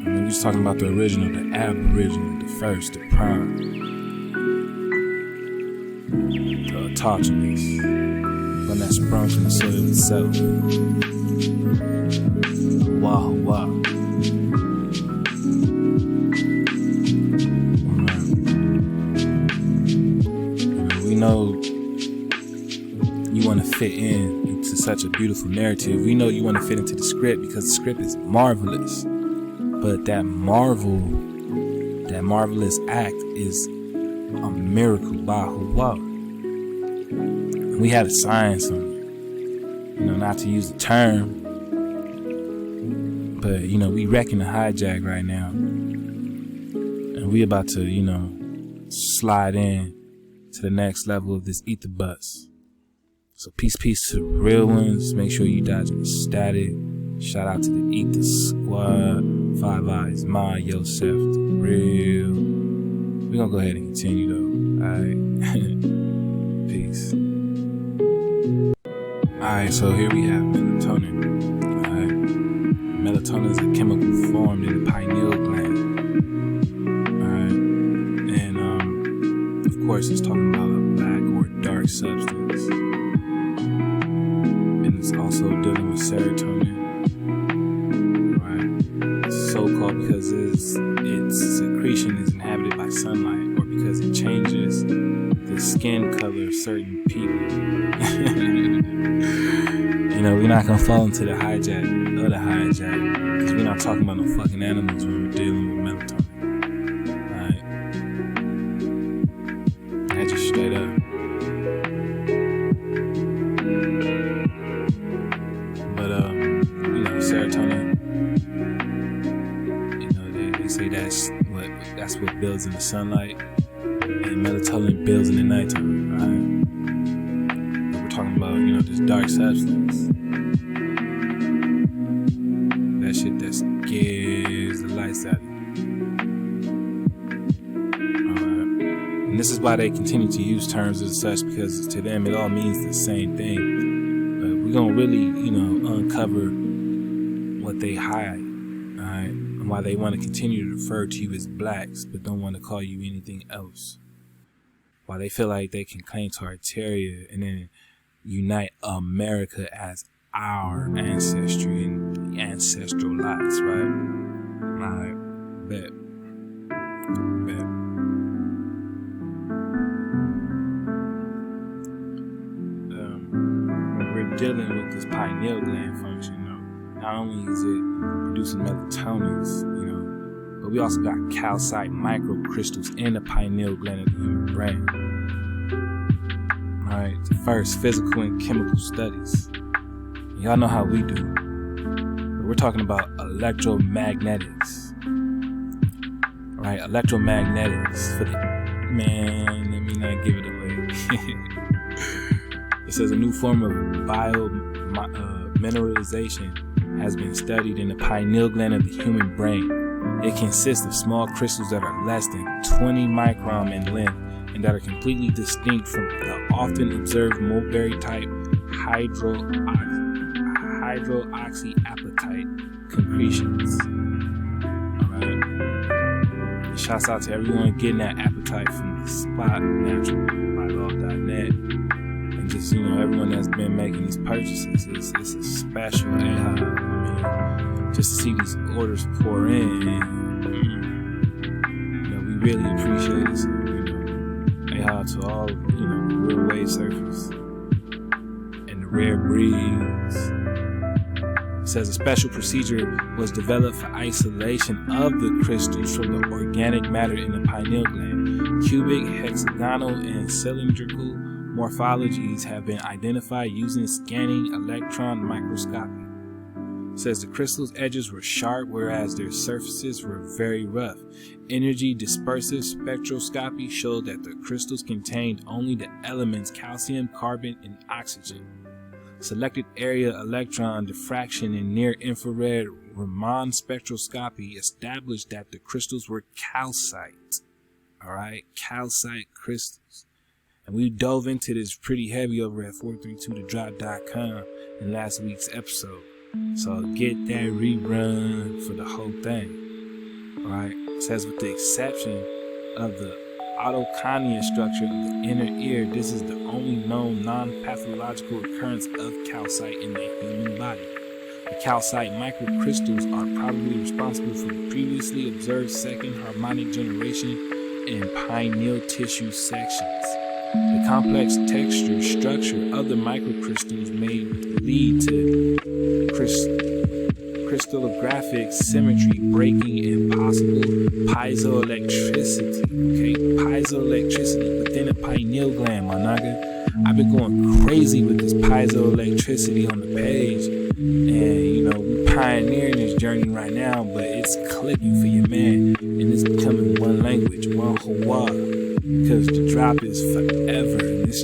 mean, we're just talking about the original, the aboriginal, the first, the prime, the autogenous, one that sprung from the soil itself. Wow, wow. We know you want to fit into such a beautiful narrative. We know you want to fit into the script because the script is marvelous. But that marvelous act is a miracle. Wow. We had a science on it. You know, not to use the term, but you know, we wrecking the hijack right now. And we about to, you know, slide in to the next level of this ether bus. So peace to the real ones. Make sure you dodging the static. Shout out to the ether squad. Five Eyes, yourself, the real. We're gonna go ahead and continue though. Alright. Peace. Alright, so here we have melatonin. Alright. Melatonin is a chemical formed in the pineal gland. Alright. And of course it's talking about a black or dark substance. And it's also dealing with serotonin. So-called because its secretion is inhabited by sunlight, or because it changes the skin color of certain people. You know, we're not gonna fall into the hijack of the hijack, because we're not talking about no fucking animals when we're dealing with melatonin. Alright? That's just straight up. But you know, serotonin, say that's what builds in the sunlight, and melatonin builds in the nighttime, right? But we're talking about, you know, this dark substance, that shit that scares the lights out of you. Alright. And this is why they continue to use terms as such, because to them it all means the same thing. But we're gonna really, you know, uncover what they hide. Alright. Why they want to continue to refer to you as blacks but don't want to call you anything else. Why they feel like they can claim Tartary and then unite America as our ancestry and the ancestral lots, right? Alright, bet. When we're dealing with this pineal gland function, not only is it producing melatonins, you know, but we also got calcite microcrystals in the pineal gland of the human brain. Alright, the first physical and chemical studies. Y'all know how we do. But we're talking about electromagnetics. Right, electromagnetics for the man, let me not give it away. It says a new form of mineralization has been studied in the pineal gland of the human brain. It consists of small crystals that are less than 20 micron in length and that are completely distinct from the often observed mulberry type hydroxyapatite concretions. Alright. Shouts out to everyone getting that appetite from the spot, naturalbylog.net. And just, you know, everyone that's been making these purchases. It's a special AHA. I mean, just to see these orders pour in, you know, we really appreciate it. So, you know, AHA to all, you know, real wave surfers and the rare breeds. It says a special procedure was developed for isolation of the crystals from the organic matter in the pineal gland. Cubic, hexagonal, and cylindrical morphologies have been identified using scanning electron microscopy. It says the crystal's edges were sharp, whereas their surfaces were very rough. Energy dispersive spectroscopy showed that the crystals contained only the elements calcium, carbon, and oxygen. Selected area electron diffraction and near-infrared Raman spectroscopy established that the crystals were calcite. Alright, calcite crystals. And we dove into this pretty heavy over at 432thedrop.com in last week's episode. So get that rerun for the whole thing. Alright, it says with the exception of the autoconia structure of the inner ear, this is the only known non-pathological occurrence of calcite in the human body. The calcite microcrystals are probably responsible for the previously observed second harmonic generation in pineal tissue sections. The complex texture structure of the microcrystals may lead to crystallographic symmetry breaking and possible piezoelectricity. Okay, piezoelectricity within the pineal gland, my nigga. I've been going crazy with this piezoelectricity on the page, and we pioneering this journey right now, but it's clicking for your man, and it's becoming one language, one Hawa, because the drop is forever, and it's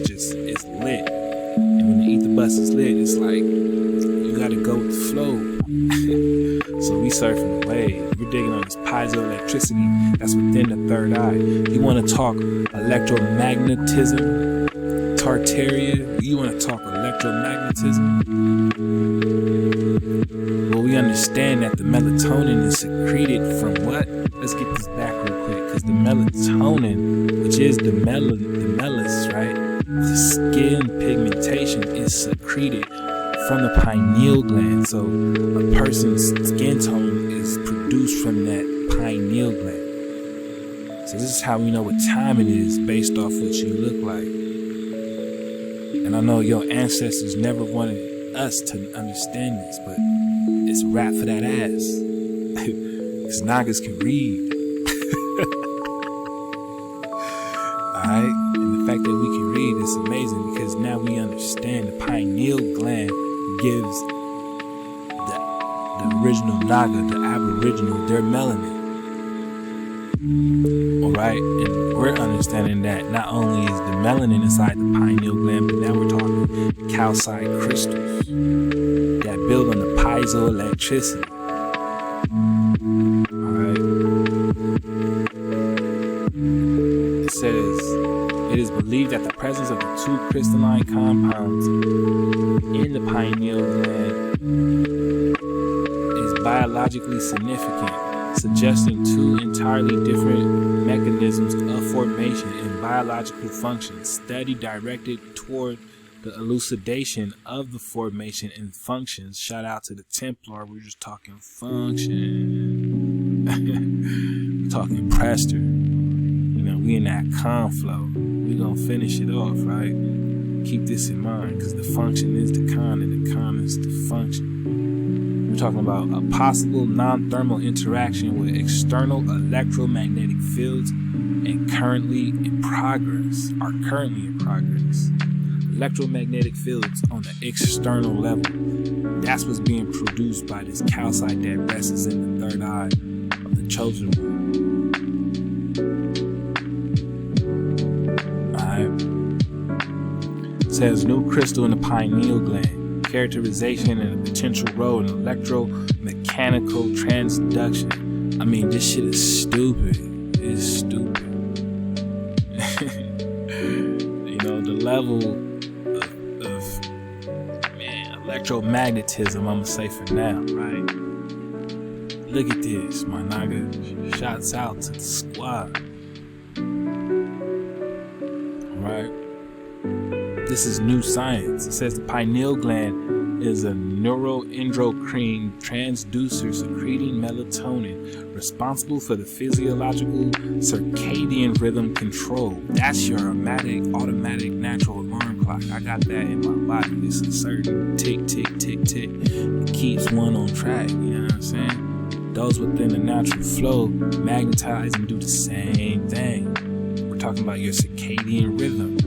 lit. And when the ether bus is lit, it's like you gotta go with the flow. So we surfing the wave. We're digging on this piezoelectricity that's within the third eye. You want to talk electromagnetism, Tartary? You want to talk electromagnetism? Well, we understand that the melatonin is secreted from what? Let's get this back real quick, because the melatonin, which is the melas, right? The skin pigmentation is secreted from the pineal gland. So a person's skin tone is produced from that pineal gland. So this is how we know what time it is based off what you look like. And I know your ancestors never wanted us to understand this, but it's rap for that ass. Because Nagas can read. Alright? And the fact that we can read is amazing, because now we understand the pineal gland gives the original Naga, the Aboriginal, their melanin. Alright? And we're understanding that not only is the melanin inside the pineal gland, but now we're talking calcite crystals that build on the piezoelectricity. Alright? It says, it is believed that the presence of the two crystalline compounds in the pineal gland is biologically significant, suggesting two entirely different mechanisms of formation and biological function. Study directed toward the elucidation of the formation and functions. Shout out to the Templar. We're just talking function. We're talking Prester. We in that con flow. We gonna finish it off, right? Keep this in mind, because the function is the con and the con is the function. We're talking about a possible non-thermal interaction with external electromagnetic fields and currently in progress. Electromagnetic fields on the external level. That's what's being produced by this calcite that rests in the third eye of the chosen one. Says new crystal in the pineal gland, characterization and a potential role in electromechanical transduction. I mean, this shit is stupid. It's stupid. The level of electromagnetism, I'm gonna say for now, right? Look at this, my naga. Shouts out to the squad. Right? This is new science. It says the pineal gland is a neuroendocrine transducer secreting melatonin, responsible for the physiological circadian rhythm control. That's your automatic natural alarm clock. I got that in my body. It's a certain tick, tick, tick, tick. It keeps one on track. You know what I'm saying? Those within the natural flow magnetize and do the same thing. We're talking about your circadian rhythm.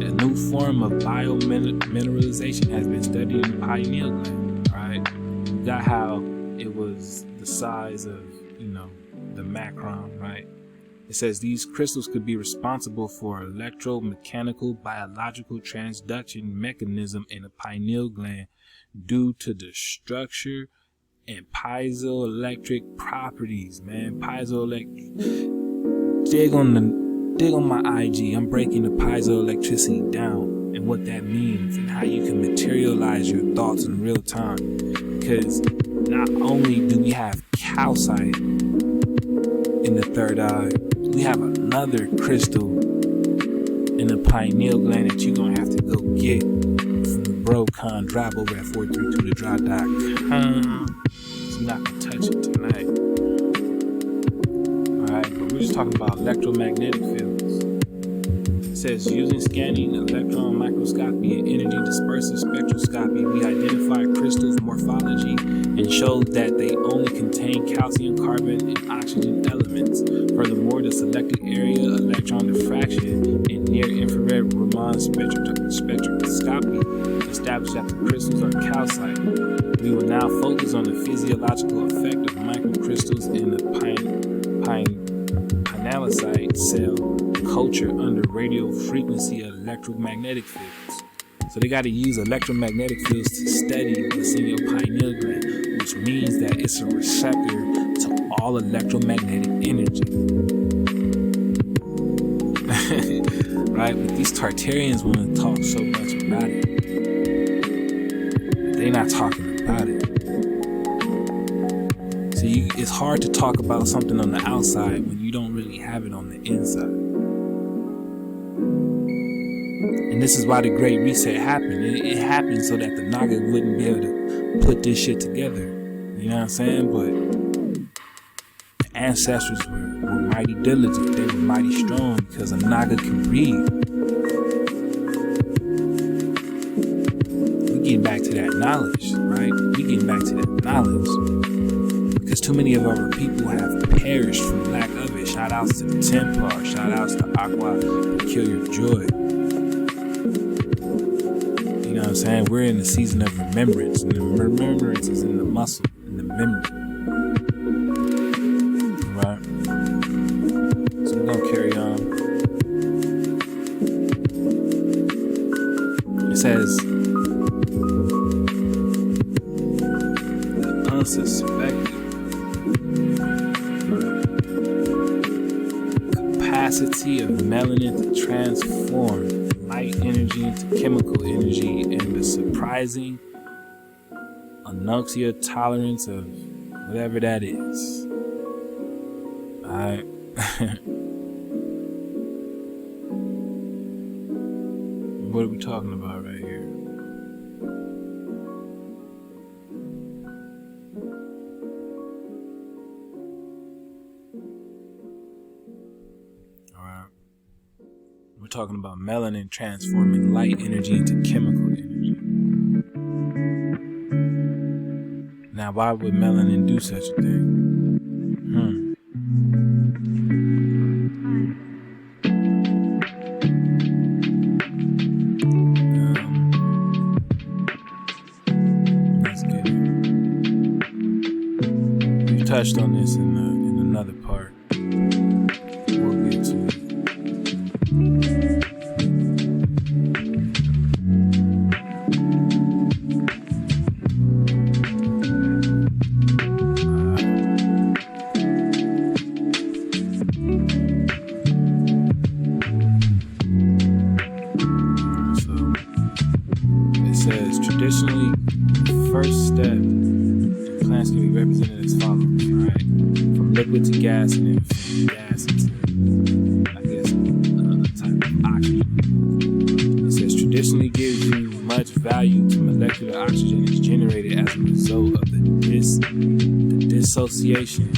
A new form of biomineralization has been studied in the pineal gland. Right? You got how it was the size of, the macron, right? It says these crystals could be responsible for electromechanical biological transduction mechanism in the pineal gland due to the structure and piezoelectric properties, man. Piezoelectric. Dig on my IG. I'm breaking the piezoelectricity down and what that means and how you can materialize your thoughts in real time. Because not only do we have calcite in the third eye, we have another crystal in the pineal gland that you're gonna have to go get from the BroCon drop over at 432thedrop.com. So we're not gonna touch it tonight. Alright, but we're just talking about electromagnetic fields. It says using scanning, electron microscopy, and energy dispersive spectroscopy, we identify crystals' morphology and showed that they only contain calcium, carbon, and oxygen elements. Furthermore, the selected area electron diffraction and near-infrared Raman spectroscopy established that the crystals are calcite. We will now focus on the physiological effect of microcrystals in the pinealocyte cell culture under radio frequency electromagnetic fields. So they got to use electromagnetic fields to study what's in your pineal gland, which means that it's a receptor to all electromagnetic energy. Right? But these Tartarians want to talk so much about it. But they're not talking about it. So it's hard to talk about something on the outside when you don't really have it on the inside. And this is why the Great Reset happened. It happened so that the Naga wouldn't be able to put this shit together. You know what I'm saying? But the ancestors were mighty diligent. They were mighty strong because a Naga can breathe. We getting back to that knowledge, right? We getting back to that knowledge. Because too many of our people have perished from lack of it. Shout outs to the Templar. Shout outs to Aqua, Peculiar Joy. You know what I'm saying? We're in the season of remembrance, and the remembrance is in the muscle, in the memory. Right? So we're gonna carry on. It says the unsuspected capacity of melanin to transform light energy into chemical energy and the surprising anoxia tolerance of whatever that is. Alright. What are we talking about right here? We're talking about melanin transforming light energy into chemical energy. Now, why would melanin do such a thing? Let's get it. We touched on this in another part. We'll get to it. Traditionally, the first step in plants can be represented as follows, right? From liquid to gas, and then from gas into, I guess, a type of oxygen. It says traditionally gives you much value to molecular oxygen is generated as a result of the dissociation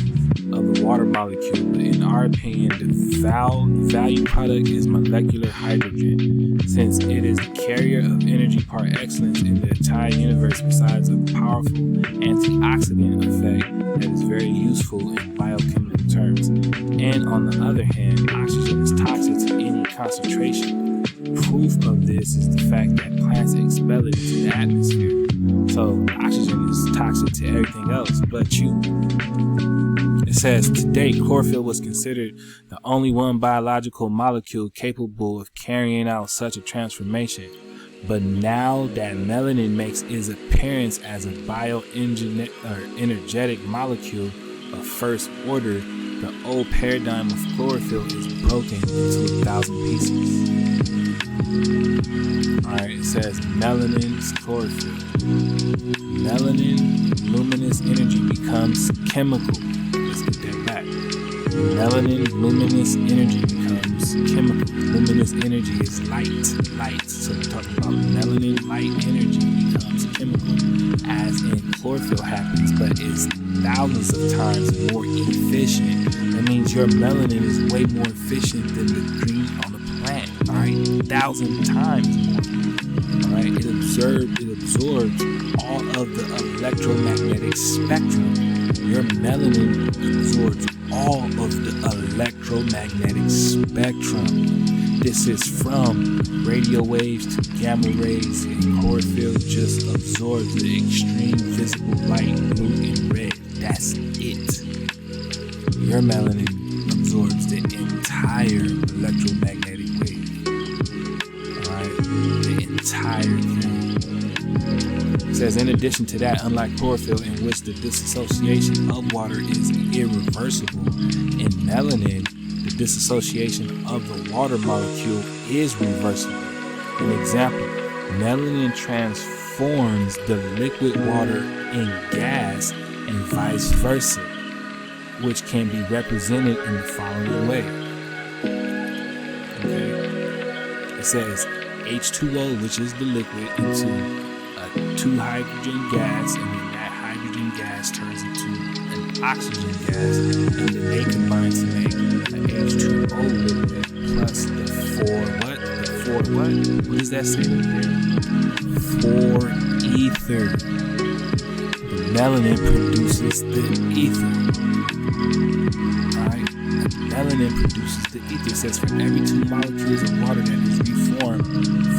of the water molecule, but in our opinion, the value product is molecular hydrogen, since it is the carrier of energy par excellence in the entire universe, besides a powerful antioxidant effect that is very useful in biochemical terms. And on the other hand, oxygen is toxic to concentration. Proof of this is the fact that plants expel it into the atmosphere. So oxygen is toxic to everything else but you. It says, to date, chlorophyll was considered the only one biological molecule capable of carrying out such a transformation. But now that melanin makes its appearance as a bioenergetic molecule of first order, the old paradigm of chlorophyll is broken into 1,000 pieces. Alright, it says melanin is chlorophyll. Melanin, luminous energy becomes chemical. Let's get that back. Melanin, luminous energy becomes chemical. Luminous energy is light. So we're talking about melanin, light energy becomes chemical, as in chlorophyll happens, but is thousands of times more efficient. That means your melanin is way more efficient than the green on the plant. All right, 1,000 times more. All right, it absorbs all of the electromagnetic spectrum. Your melanin absorbs all of the electromagnetic spectrum. This is from radio waves to gamma rays, and chlorophyll just absorbs the extreme visible light, blue and red. That's it. Your melanin absorbs the entire electromagnetic wave. Alright? The entire thing. It says, in addition to that, unlike chlorophyll, in which the dissociation of water is irreversible, in melanin, the dissociation of the water molecule is reversible. An example, melanin transforms the liquid water in gas and vice versa, which can be represented in the following way. Okay. It says H2O, which is the liquid, into a 2 hydrogen gas, and then that hydrogen gas turns into an oxygen gas, and then they combine to make an H2O liquid plus the 4 what? The 4 what? What does that say right there? 4 ether. The melanin produces the ether. Alright? Melanin produces the ether. It says for every 2 molecules of water that is reformed,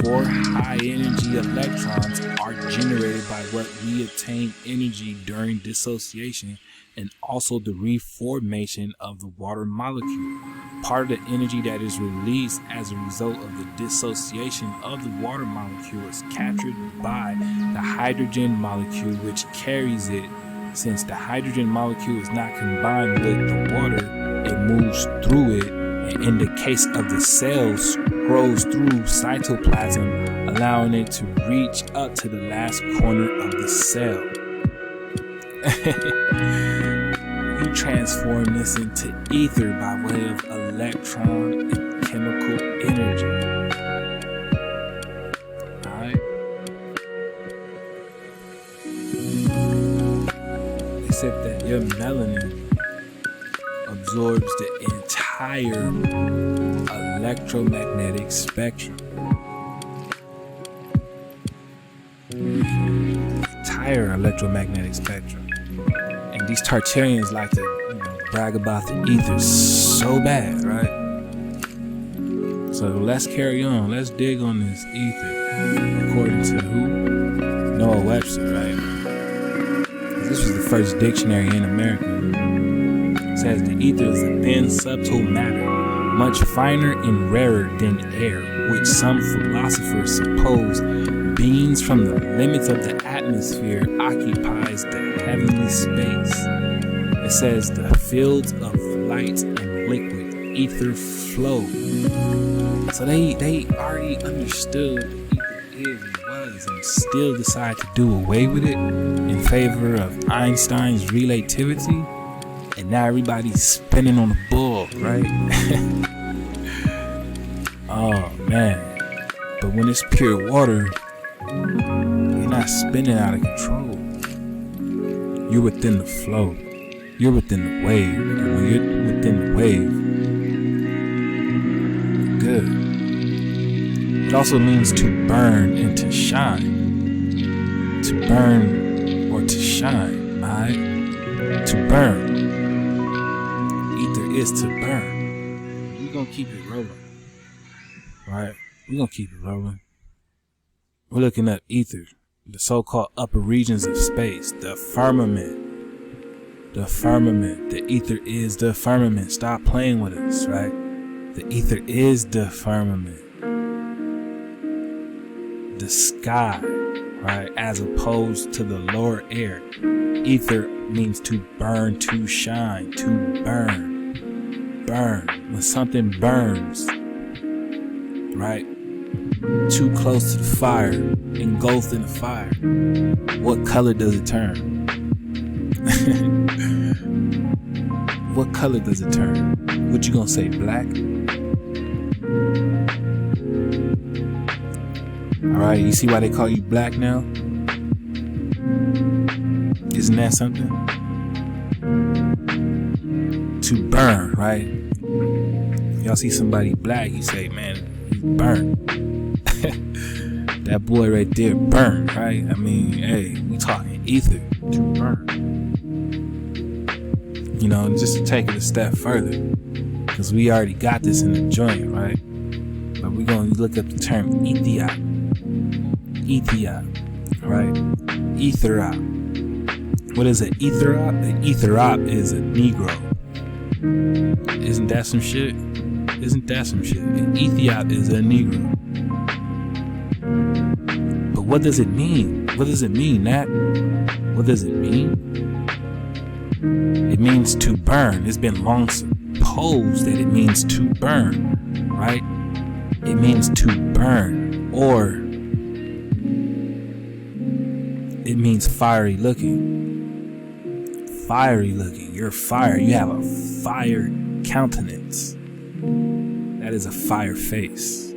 4 high energy electrons are generated by what we obtain energy during dissociation, and also the reformation of the water molecule. Part of the energy that is released as a result of the dissociation of the water molecule is captured by the hydrogen molecule, which carries it. Since the hydrogen molecule is not combined with the water, it moves through it, and in the case of the cells, scrolls through cytoplasm, allowing it to reach up to the last corner of the cell. You transform this into ether by way of electron and chemical energy. Alright? They said that your melanin absorbs the entire electromagnetic spectrum. Entire electromagnetic spectrum. And these Tartarians like to, brag about the ether so bad, right? So let's carry on. Let's dig on this ether. According to who? Noah Webster, right? This was the first dictionary in America. It says the ether is a thin, subtle matter, much finer and rarer than air, which some philosophers suppose beings from the limits of the atmosphere occupies the heavenly space. It says the fields of light and liquid ether flow. So they already understood what ether is and was, and still decide to do away with it in favor of Einstein's relativity. And now everybody's spinning on the ball, right? Oh man. But when it's pure water, you're not spinning out of control. You're within the flow. You're within the wave. And when you're within the wave, you're good. It also means to burn and to shine. To burn or to shine, alright? To burn. Ether is to burn. We're gonna keep it rolling. right? We're going to keep it rolling. We're looking at ether, the so-called upper regions of space, the firmament. The firmament. The ether is the firmament. Stop playing with us, right? The ether is the firmament. The sky, right? As opposed to the lower air. Ether means to burn, to shine, to burn. Burn. When something burns, right? Too close to the fire, engulfed in the fire, what color does it turn? What color does it turn? What you gonna say, black? Alright, you see why they call you black now? Isn't that something? To burn, right? Y'all see somebody black, you say, man, he's burnt. That boy right there burnt, right? I mean, hey, we talking ether, to burn. You know, just to take it a step further, because we already got this in the joint, right? But we're going to look up the term ethiop. Ethiop, right? Etherop. What is an etherop? An etherop is a Negro. Isn't that some shit? Isn't that some shit? An ethiop is a Negro. But what does it mean? What does it mean, Nat? What does it mean? It means to burn. It's been long supposed that it means to burn, right? It means to burn, or it means fiery looking. Fiery looking. You're fire. You have a fire countenance. That is a fire face.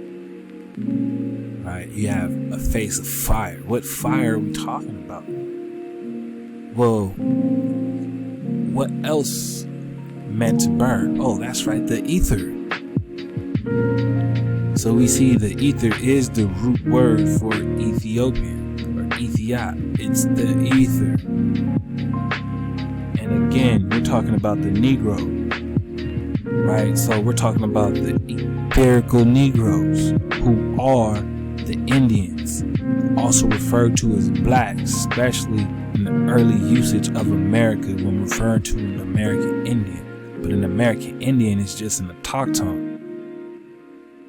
Right? You have a face of fire. What fire are we talking about? Well, what else meant to burn? Oh, that's right, the ether. So we see the ether is the root word for Ethiopian or Ethiop. It's the ether. And again, we're talking about the Negro, right? So we're talking about the etherical Negroes, who are the Indians, also referred to as blacks, especially in the early usage of America when referring to an American Indian. But an American Indian is just an autochthon,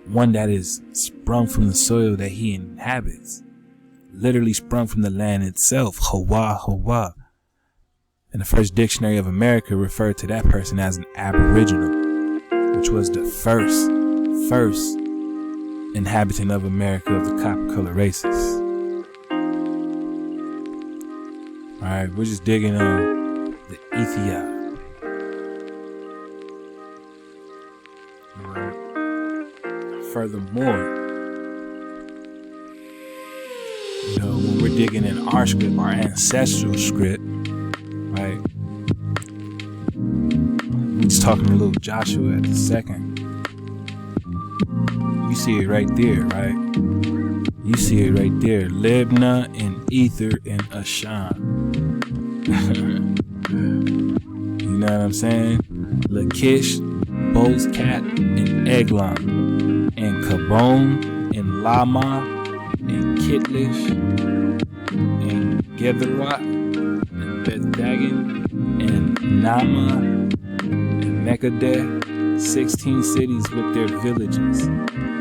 one that is sprung from the soil that he inhabits, literally sprung from the land itself, Hawa, Hawa. And the first dictionary of America referred to that person as an Aboriginal, which was the first inhabitant of America of the copper color races. Alright, we're just digging on the Ethiop. Alright. Furthermore, you know, when we're digging in our script, our ancestral script, right? We're just talking to little Joshua at the second. You see it right there, right? You see it right there. Libna and Ether and Ashan. You know what I'm saying? Lakish, Bozcat, and Eglon, and Kabon, and Lama, and Kitlish, and Gederot, and Beth-Dagon, and Nama, and Mekadeh, 16 cities with their villages.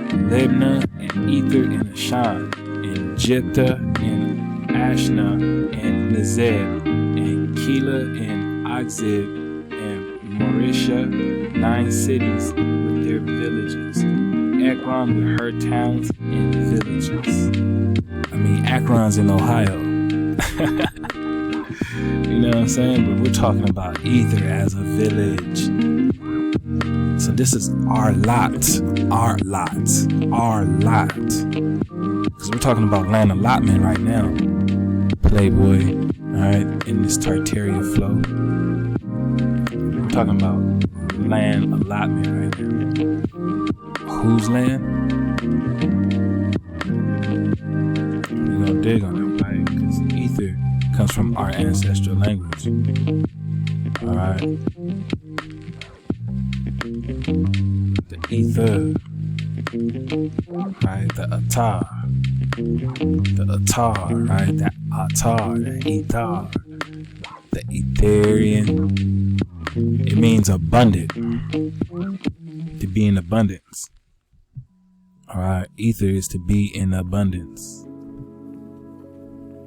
Libna, and Ether, and Ashan, and Jipta, and Ashna, and Nezeb, and Kila, and Akzib, and Marisha, 9 cities with their villages. Akron with her towns and villages. I mean, Akron's in Ohio. You know what I'm saying? But we're talking about Ether as a village. So this is our lot. Because we're talking about land allotment right now. Playboy, alright, in this Tartary flow. We're talking about land allotment right now. Whose land? We're gonna dig on it, right? Because ether comes from our ancestral language. Alright. The ether. right? The Aether, right? That Aether, the Aether, the Etherian. It means abundant, to be in abundance. All right, Aether is to be in abundance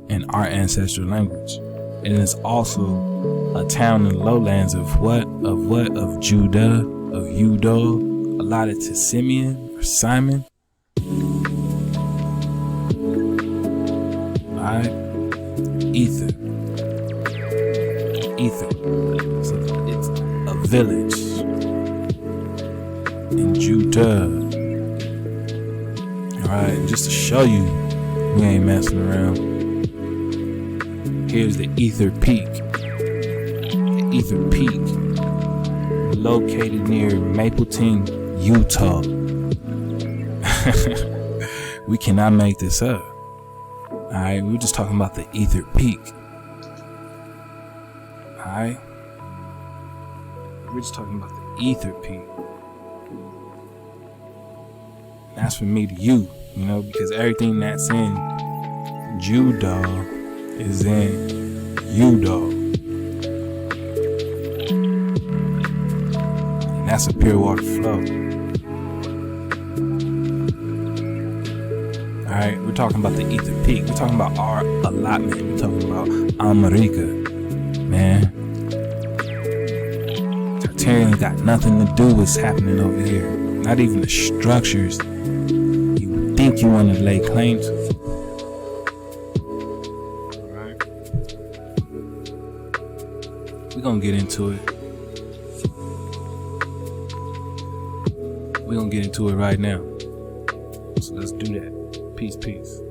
in our ancestral language. And it's also a town in the lowlands of what? Of Judah, of Udo, allotted to Simeon or Simon. Alright? Aether. So it's a village in Judah. Alright, just to show you we ain't messing around. Here's the Aether Peak. The Aether Peak, located near Mapleton, Utah. We cannot make this up. Alright, we're just talking about the Aether Peak. Alright? We're just talking about the Aether Peak. That's from me to you, you know, because everything that's in Judah is in Udo. And that's a pure water flow. Alright, we're talking about the Aether Peak. We're talking about our allotment. We're talking about America. Man. Tartary got nothing to do with what's happening over here. Not even the structures you think you want to lay claim to. Alright. We're gonna get into it. We're gonna get into it right now. So let's do that. Peace, peace.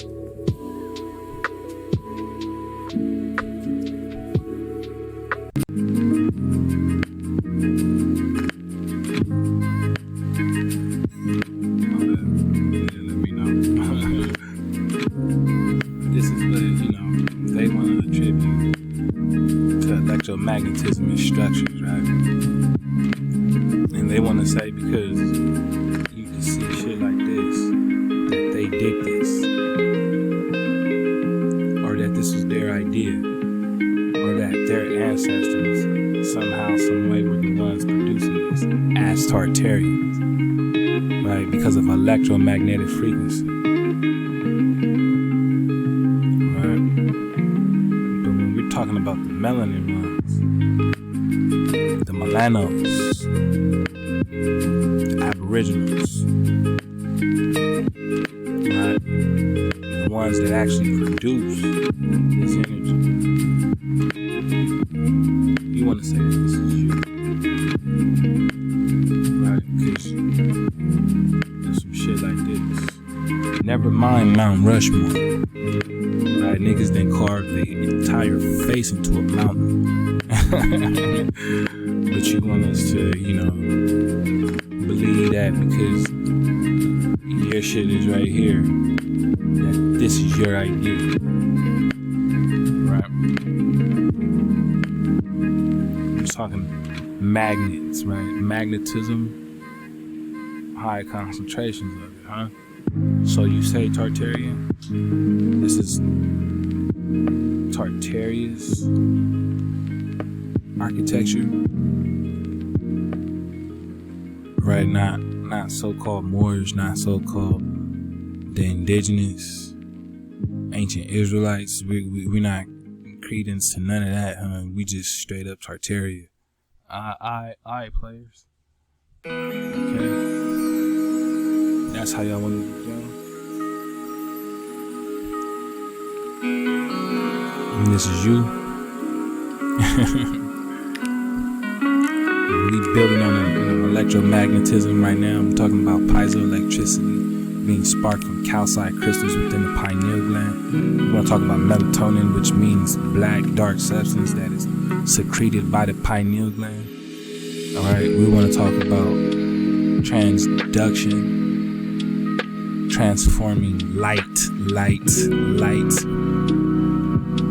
Magnetism and structures, right? And they want to say because you can see shit like this that they did this, or that this was their idea, or that their ancestors somehow, some way were the ones producing this as Tartarians, right? Because of electromagnetic frequency, right? But when we're talking about the melanin ones, the Melanos, the Aboriginals, right? The ones that actually produce this energy. You want to say that this is you, right? Because there's some shit like this. Never mind Mount Rushmore, right? Niggas then carved the entire face into a mountain. But you want us to, you know, believe that because your shit is right here, that this is your idea, right? I'm talking magnets, right? Magnetism, high concentrations of it, huh? So you say Tartarian? This is Tartary's architecture, right? Not so-called Moors, not so-called the indigenous ancient Israelites. We're not credence to none of that, huh? We just straight up Tartaria. I players. Okay, that's how y'all want to go. And this is you. We building on electromagnetism right now. I'm talking about piezoelectricity being sparked from calcite crystals within the pineal gland. We're going to talk about melatonin, which means black dark substance that is secreted by the pineal gland. Alright, we want to talk about transduction, transforming light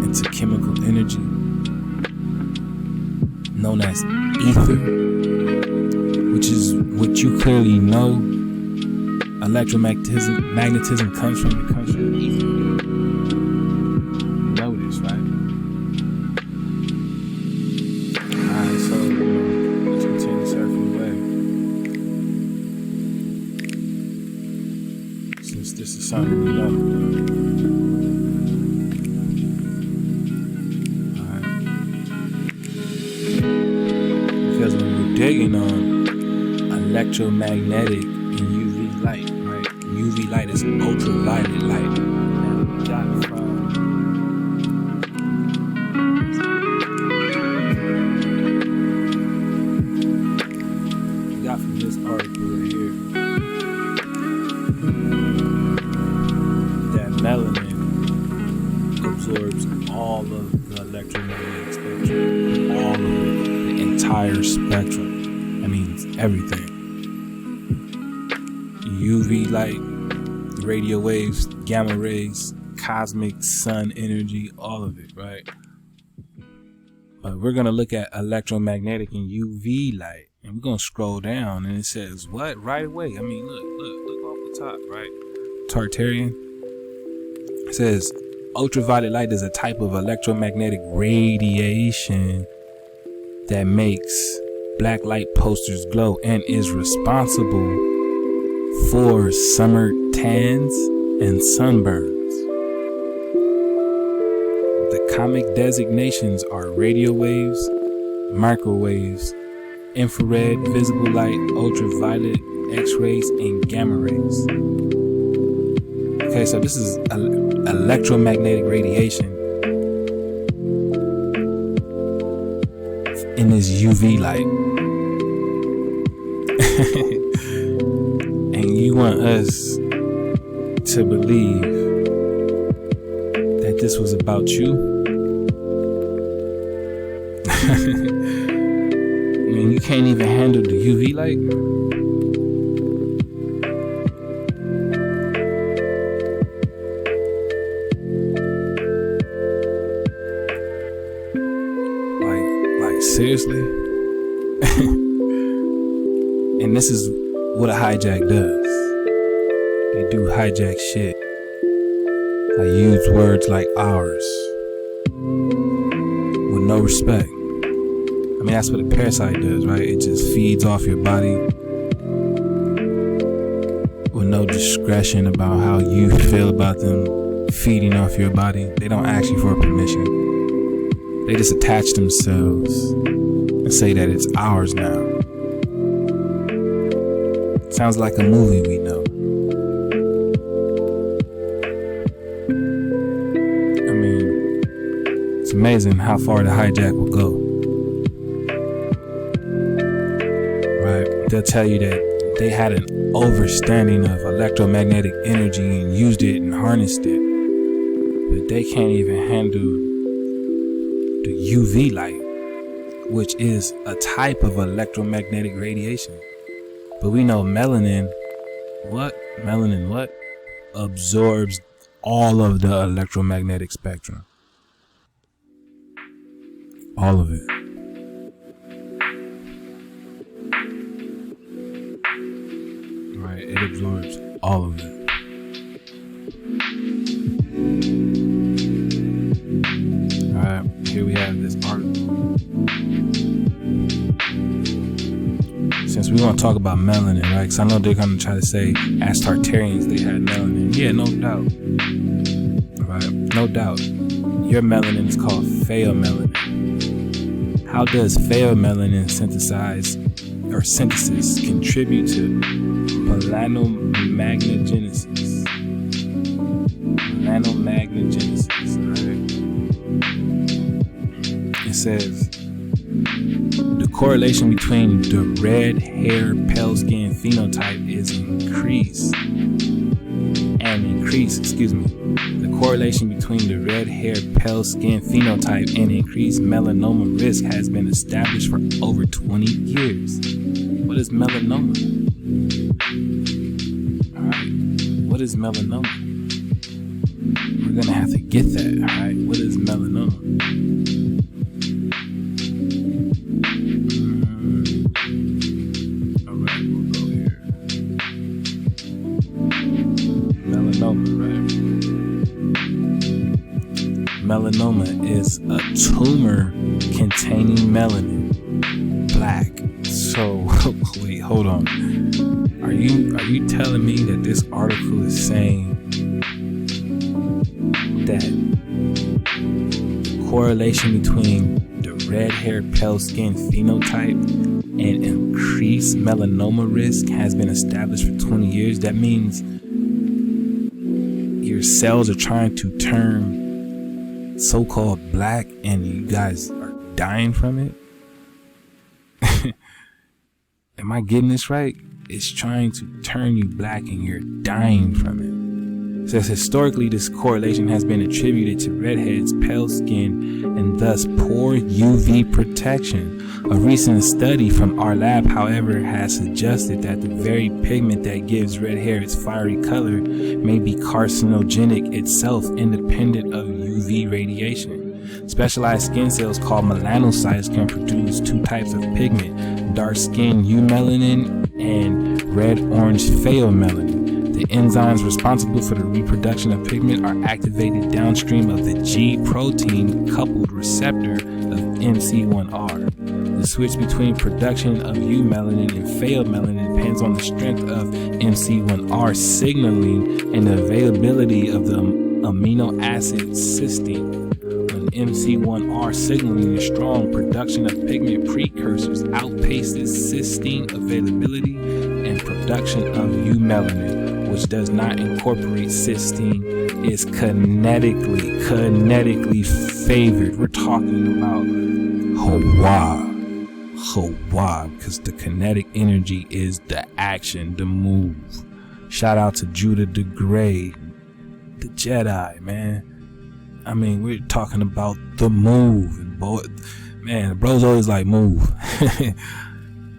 into chemical energy known as ether, which is what you clearly know. A electromagnetism comes from ether. You know this, right? Alright, so let's continue surfing away. Since this is something we know. Because when we're digging on electromagnetic and UV light, right? UV light is ultraviolet light. Now we got from this article right here that melanin absorbs all of the electromagnetic spectrum, all of it, the entire spectrum. That means everything. UV light, radio waves, gamma rays, cosmic sun energy, all of it, right? But we're gonna look at electromagnetic and UV light, and we're gonna scroll down, and it says what right away. I mean, look off the top, right? Tartary. It says ultraviolet light is a type of electromagnetic radiation that makes black light posters glow and is responsible for summer tans and sunburns. The comic designations are radio waves, microwaves, infrared, visible light, ultraviolet, X-rays, and gamma rays. Okay, so this is electromagnetic radiation in this UV light. And you want us to believe that this was about you? I mean, you can't even handle the UV light? Like seriously? And this is what a hijack does. They do hijack shit. Like use words like ours with no respect. I mean, that's what a parasite does, right? It just feeds off your body with no discretion about how you feel about them feeding off your body. They don't ask you for permission. They just attach themselves and say that it's ours now. Sounds like a movie we know. I mean, it's amazing how far the hijack will go. Right? They'll tell you that they had an overstanding of electromagnetic energy and used it and harnessed it. But they can't even handle the UV light, which is a type of electromagnetic radiation. But we know melanin absorbs all of the electromagnetic spectrum. All of it. Right, it absorbs all of it. Alright, here we have this article. Since we want to talk about melanin, right? Because I know they're going to try to say, as Tartarians, they had melanin. Yeah, no doubt. Right? No doubt. Your melanin is called pheomelanin. How does pheomelanin synthesis contribute to melanogenogenesis? Melanogenogenesis, right? It says, the correlation between the red hair, pale skin phenotype is The correlation between the red hair, pale skin phenotype and increased melanoma risk has been established for over 20 years. What is melanoma? Alright, what is melanoma? We're gonna have to get that, alright? What is melanoma? tumor containing melanin, black. So wait, hold on. Are you telling me that this article is saying that correlation between the red-haired, pale-skinned phenotype and increased melanoma risk has been established for 20 years? That means your cells are trying to turn so-called black and you guys are dying from it? Am I getting this right? It's trying to turn you black and you're dying from it. It says historically this correlation has been attributed to redheads, pale skin, and thus poor UV protection. A recent study from our lab, however, has suggested that the very pigment that gives red hair its fiery color may be carcinogenic itself, independent of UV radiation. Specialized skin cells called melanocytes can produce two types of pigment: dark skin eumelanin and red-orange pheomelanin. The enzymes responsible for the reproduction of pigment are activated downstream of the G protein-coupled receptor of MC1R. The switch between production of eumelanin and pheomelanin depends on the strength of MC1R signaling and the availability of the amino acid cysteine. When MC1R signaling is strong, production of pigment precursors outpaces cysteine availability and production of eumelanin, which does not incorporate cysteine, is kinetically favored. We're talking about Hawa, because the kinetic energy is the action, the move. Shout out to Judah the Grey, the Jedi, man. I mean, we're talking about the move. Boy, man, the bros always like move.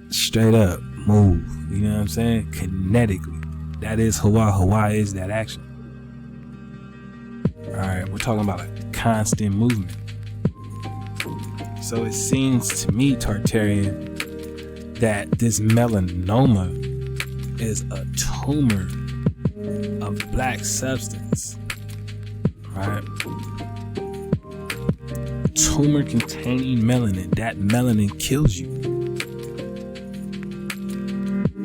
Straight up, move. You know what I'm saying? Kinetically. That is Hawa. Hawa is that action. Alright, we're talking about a constant movement. So it seems to me, Tartarian, that this melanoma is a tumor of black substance. Right? Tumor containing melanin. That melanin kills you.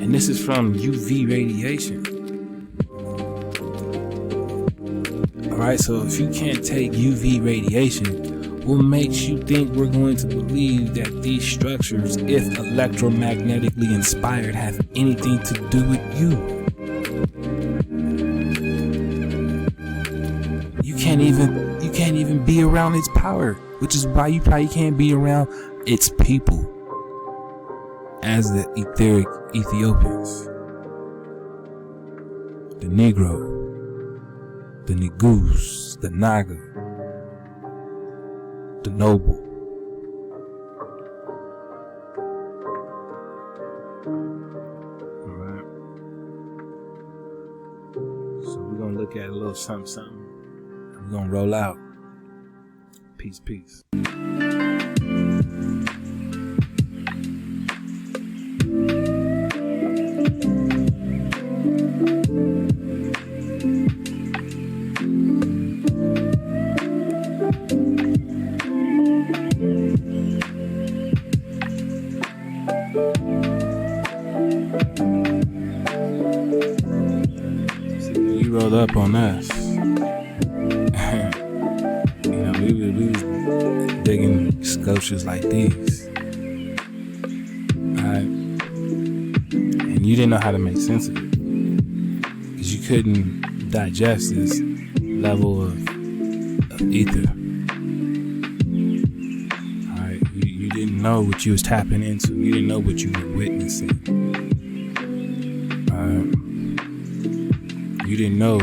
And this is from UV radiation. Alright, so if you can't take UV radiation, what makes you think we're going to believe that these structures, if electromagnetically inspired, have anything to do with you? You can't even be around its power, which is why you probably can't be around its people, as the etheric Ethiopians, the Negro, the Negus, the Naga, the Noble. Alright. So we're gonna look at a little something. We're gonna roll out. Peace, peace. You rolled up on us. We was digging sculptures like these. Alright? And you didn't know how to make sense of it. Because you couldn't digest this level of ether. Alright? You didn't know what you was tapping into. You didn't know what you were witnessing. Alright? You didn't know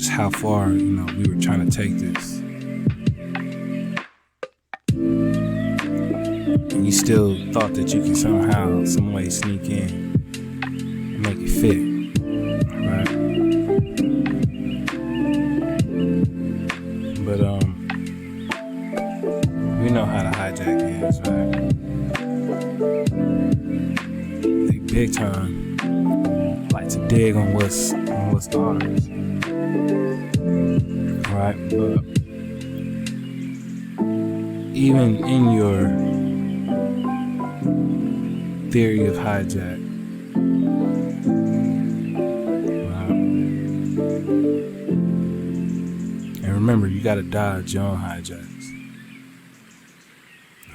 how far, we were trying to take this. And you still thought that you could somehow, some way sneak in and make it fit. Right? But we know how to hijack games, right? They big time like to dig on what's ours. Right, but even in your theory of hijack, and remember, you gotta dodge your own hijacks.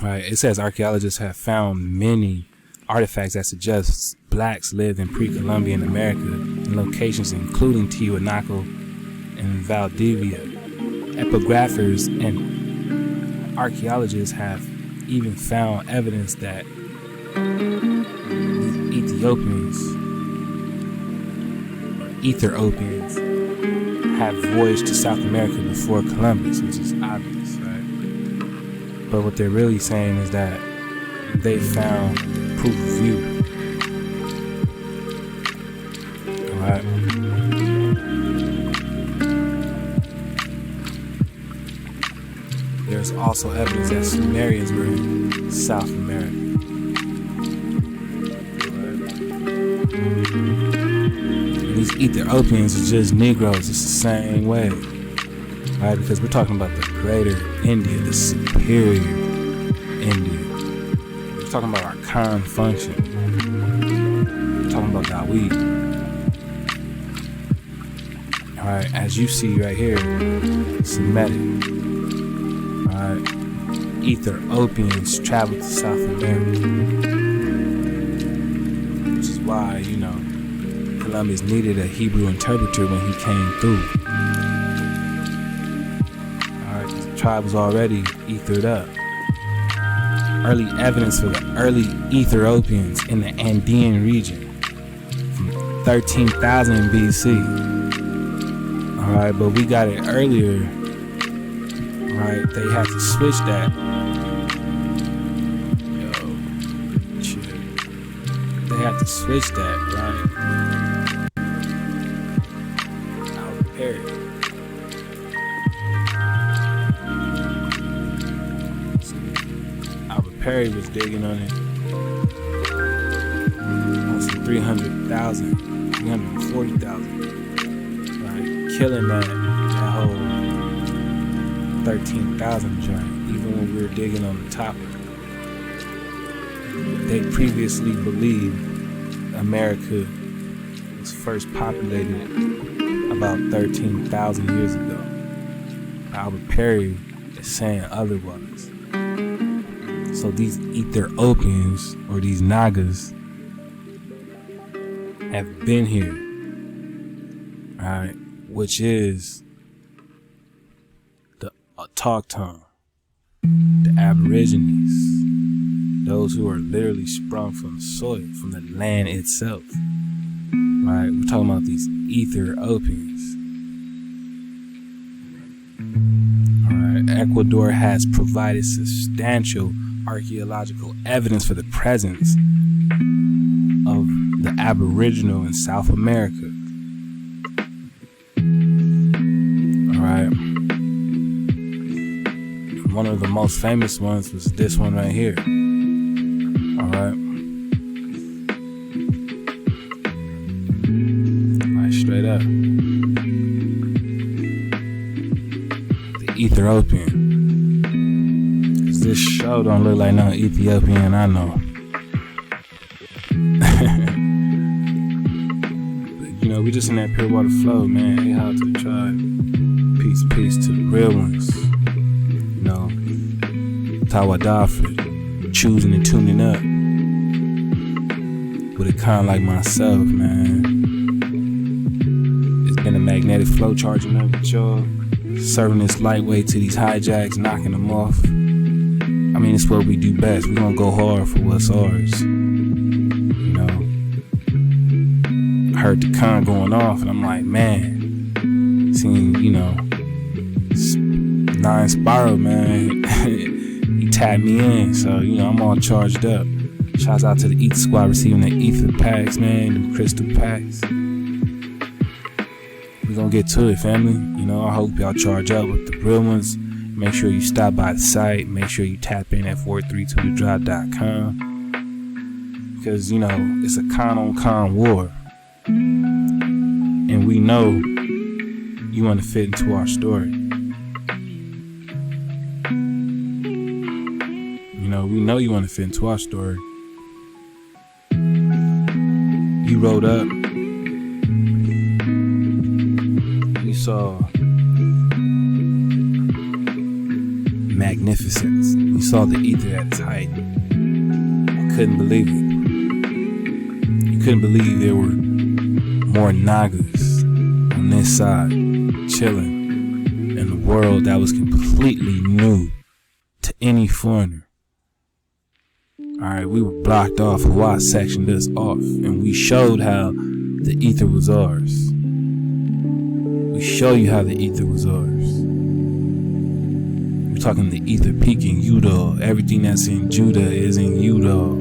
Right? It says archaeologists have found many artifacts that suggest blacks lived in pre-Columbian America in locations including Tiwanaku and Valdivia. Epigraphers and archaeologists have even found evidence that these Ethiopians have voyaged to South America before Columbus, which is obvious, right? But what they're really saying is that they found proof of view. Alright. There's also evidence that Sumerians were in South America. And these Ethiopians are just Negroes, it's the same way. Right? Because we're talking about the greater India, the superior India. We're talking about our Khan function. We're talking about Dawid. Alright, as you see right here, Semitic. Alright, Ethiopians traveled to South America. Which is why, you know, Columbus needed a Hebrew interpreter when he came through. The tribe was already ethered up. Early evidence for the early Ethiopians in the Andean region from 13,000 BC. Alright, but we got it earlier. Alright, they had to switch that. They had to switch that, right? Albert Perry. Perry was digging on it on some 300,000, 340,000, right? Killing that whole 13,000 joint, even when we were digging on the top of it. They previously believed America was first populated about 13,000 years ago. Albert Perry is saying otherwise. So these Ethiopians, or these Nagas, have been here, alright, which is the Autochthon, the Aborigines, those who are literally sprung from the soil, from the land itself, right? We're talking about these Ethiopians. Alright, Ecuador has provided substantial archaeological evidence for the presence of the Aboriginal in South America. Alright. One of the most famous ones was this one right here. Alright. Alright, straight up. The Ethiopian. This show don't look like no Ethiopian I know. But, you know, we just in that pure water flow, man. Hey, how to the tribe. Peace to the real ones. You know, Tawada for choosing and tuning up. With a kind like myself, man. It's been a magnetic flow charging up with y'all. Serving this lightweight to these hijacks, knocking them off. I mean, it's what we do best. We're gonna go hard for what's ours. You know, I heard the con going off, and I'm like, man, seeing, you know, 9 Spiral, man, he tapped me in, so, you know, I'm all charged up. Shouts out to the Ether Squad receiving the Ether packs, man, them crystal packs. We're gonna get to it, family. You know, I hope y'all charge up with the real ones. Make sure you stop by the site. Make sure you tap in at 432thedrive.com. Because, you know, it's a con-on-con war. And we know you want to fit into our story. we know you want to fit into our story. You rode up. You saw magnificence. You saw the ether at its height. You couldn't believe it. You couldn't believe there were more Nagas on this side, chilling in a world that was completely new to any foreigner. Alright, we were blocked off. Hawaii sectioned us off, and we showed how the ether was ours. We show you how the ether was ours. We're talking the ether peak in Utah. Everything that's in Judah is in Utah.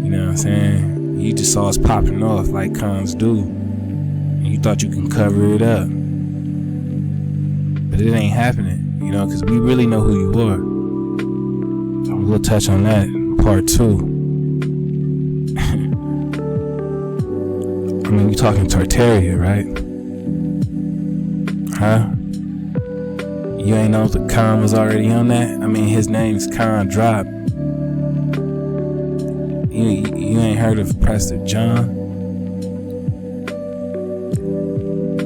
You know what I'm saying? You just saw us popping off like cons do, and you thought you can cover it up. But it ain't happening, because we really know who you are. So we'll touch on that in part 2. I mean, we talking Tartary, right? Huh? You ain't know the Khan was already on that? I mean, his name's Khan Drop. You ain't heard of Prester John?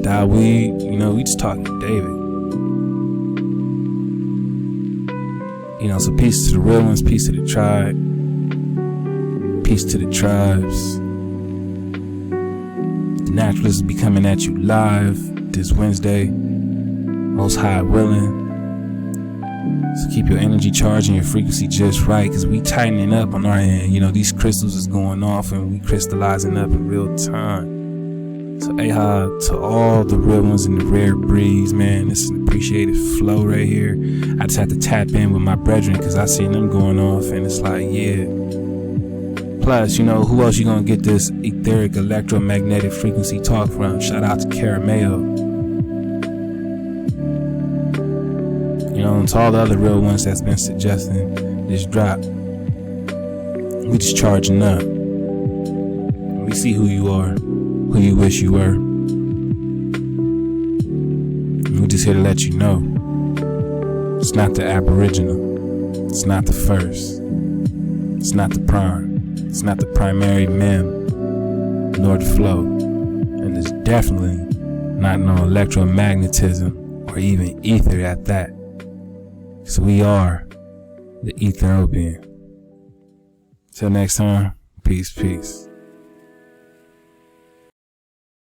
Dawid, we just talking David. So peace to the real ones, peace to the tribe, peace to the tribes. The Naturalists be coming at you live this Wednesday, most high willing. So keep your energy charged and your frequency just right, because we tightening up on our end. These crystals is going off and we crystallizing up in real time. So Ahab, to all the real ones in the rare breeds, man, this is an appreciated flow right here. I just had to tap in with my brethren because I seen them going off, and it's like, yeah. Plus, who else you gonna get this etheric electromagnetic frequency talk from? Shout out to Carameo. And to all the other real ones that's been suggesting this drop. We just charging up. We see who you are, who you wish you were. We're just here to let you know. It's not the aboriginal. It's not the first. It's not the prime. It's not the primary mem, nor the flow. And it's definitely not no electromagnetism or even ether at that. So we are the Ethiopian. Till next time, peace, peace.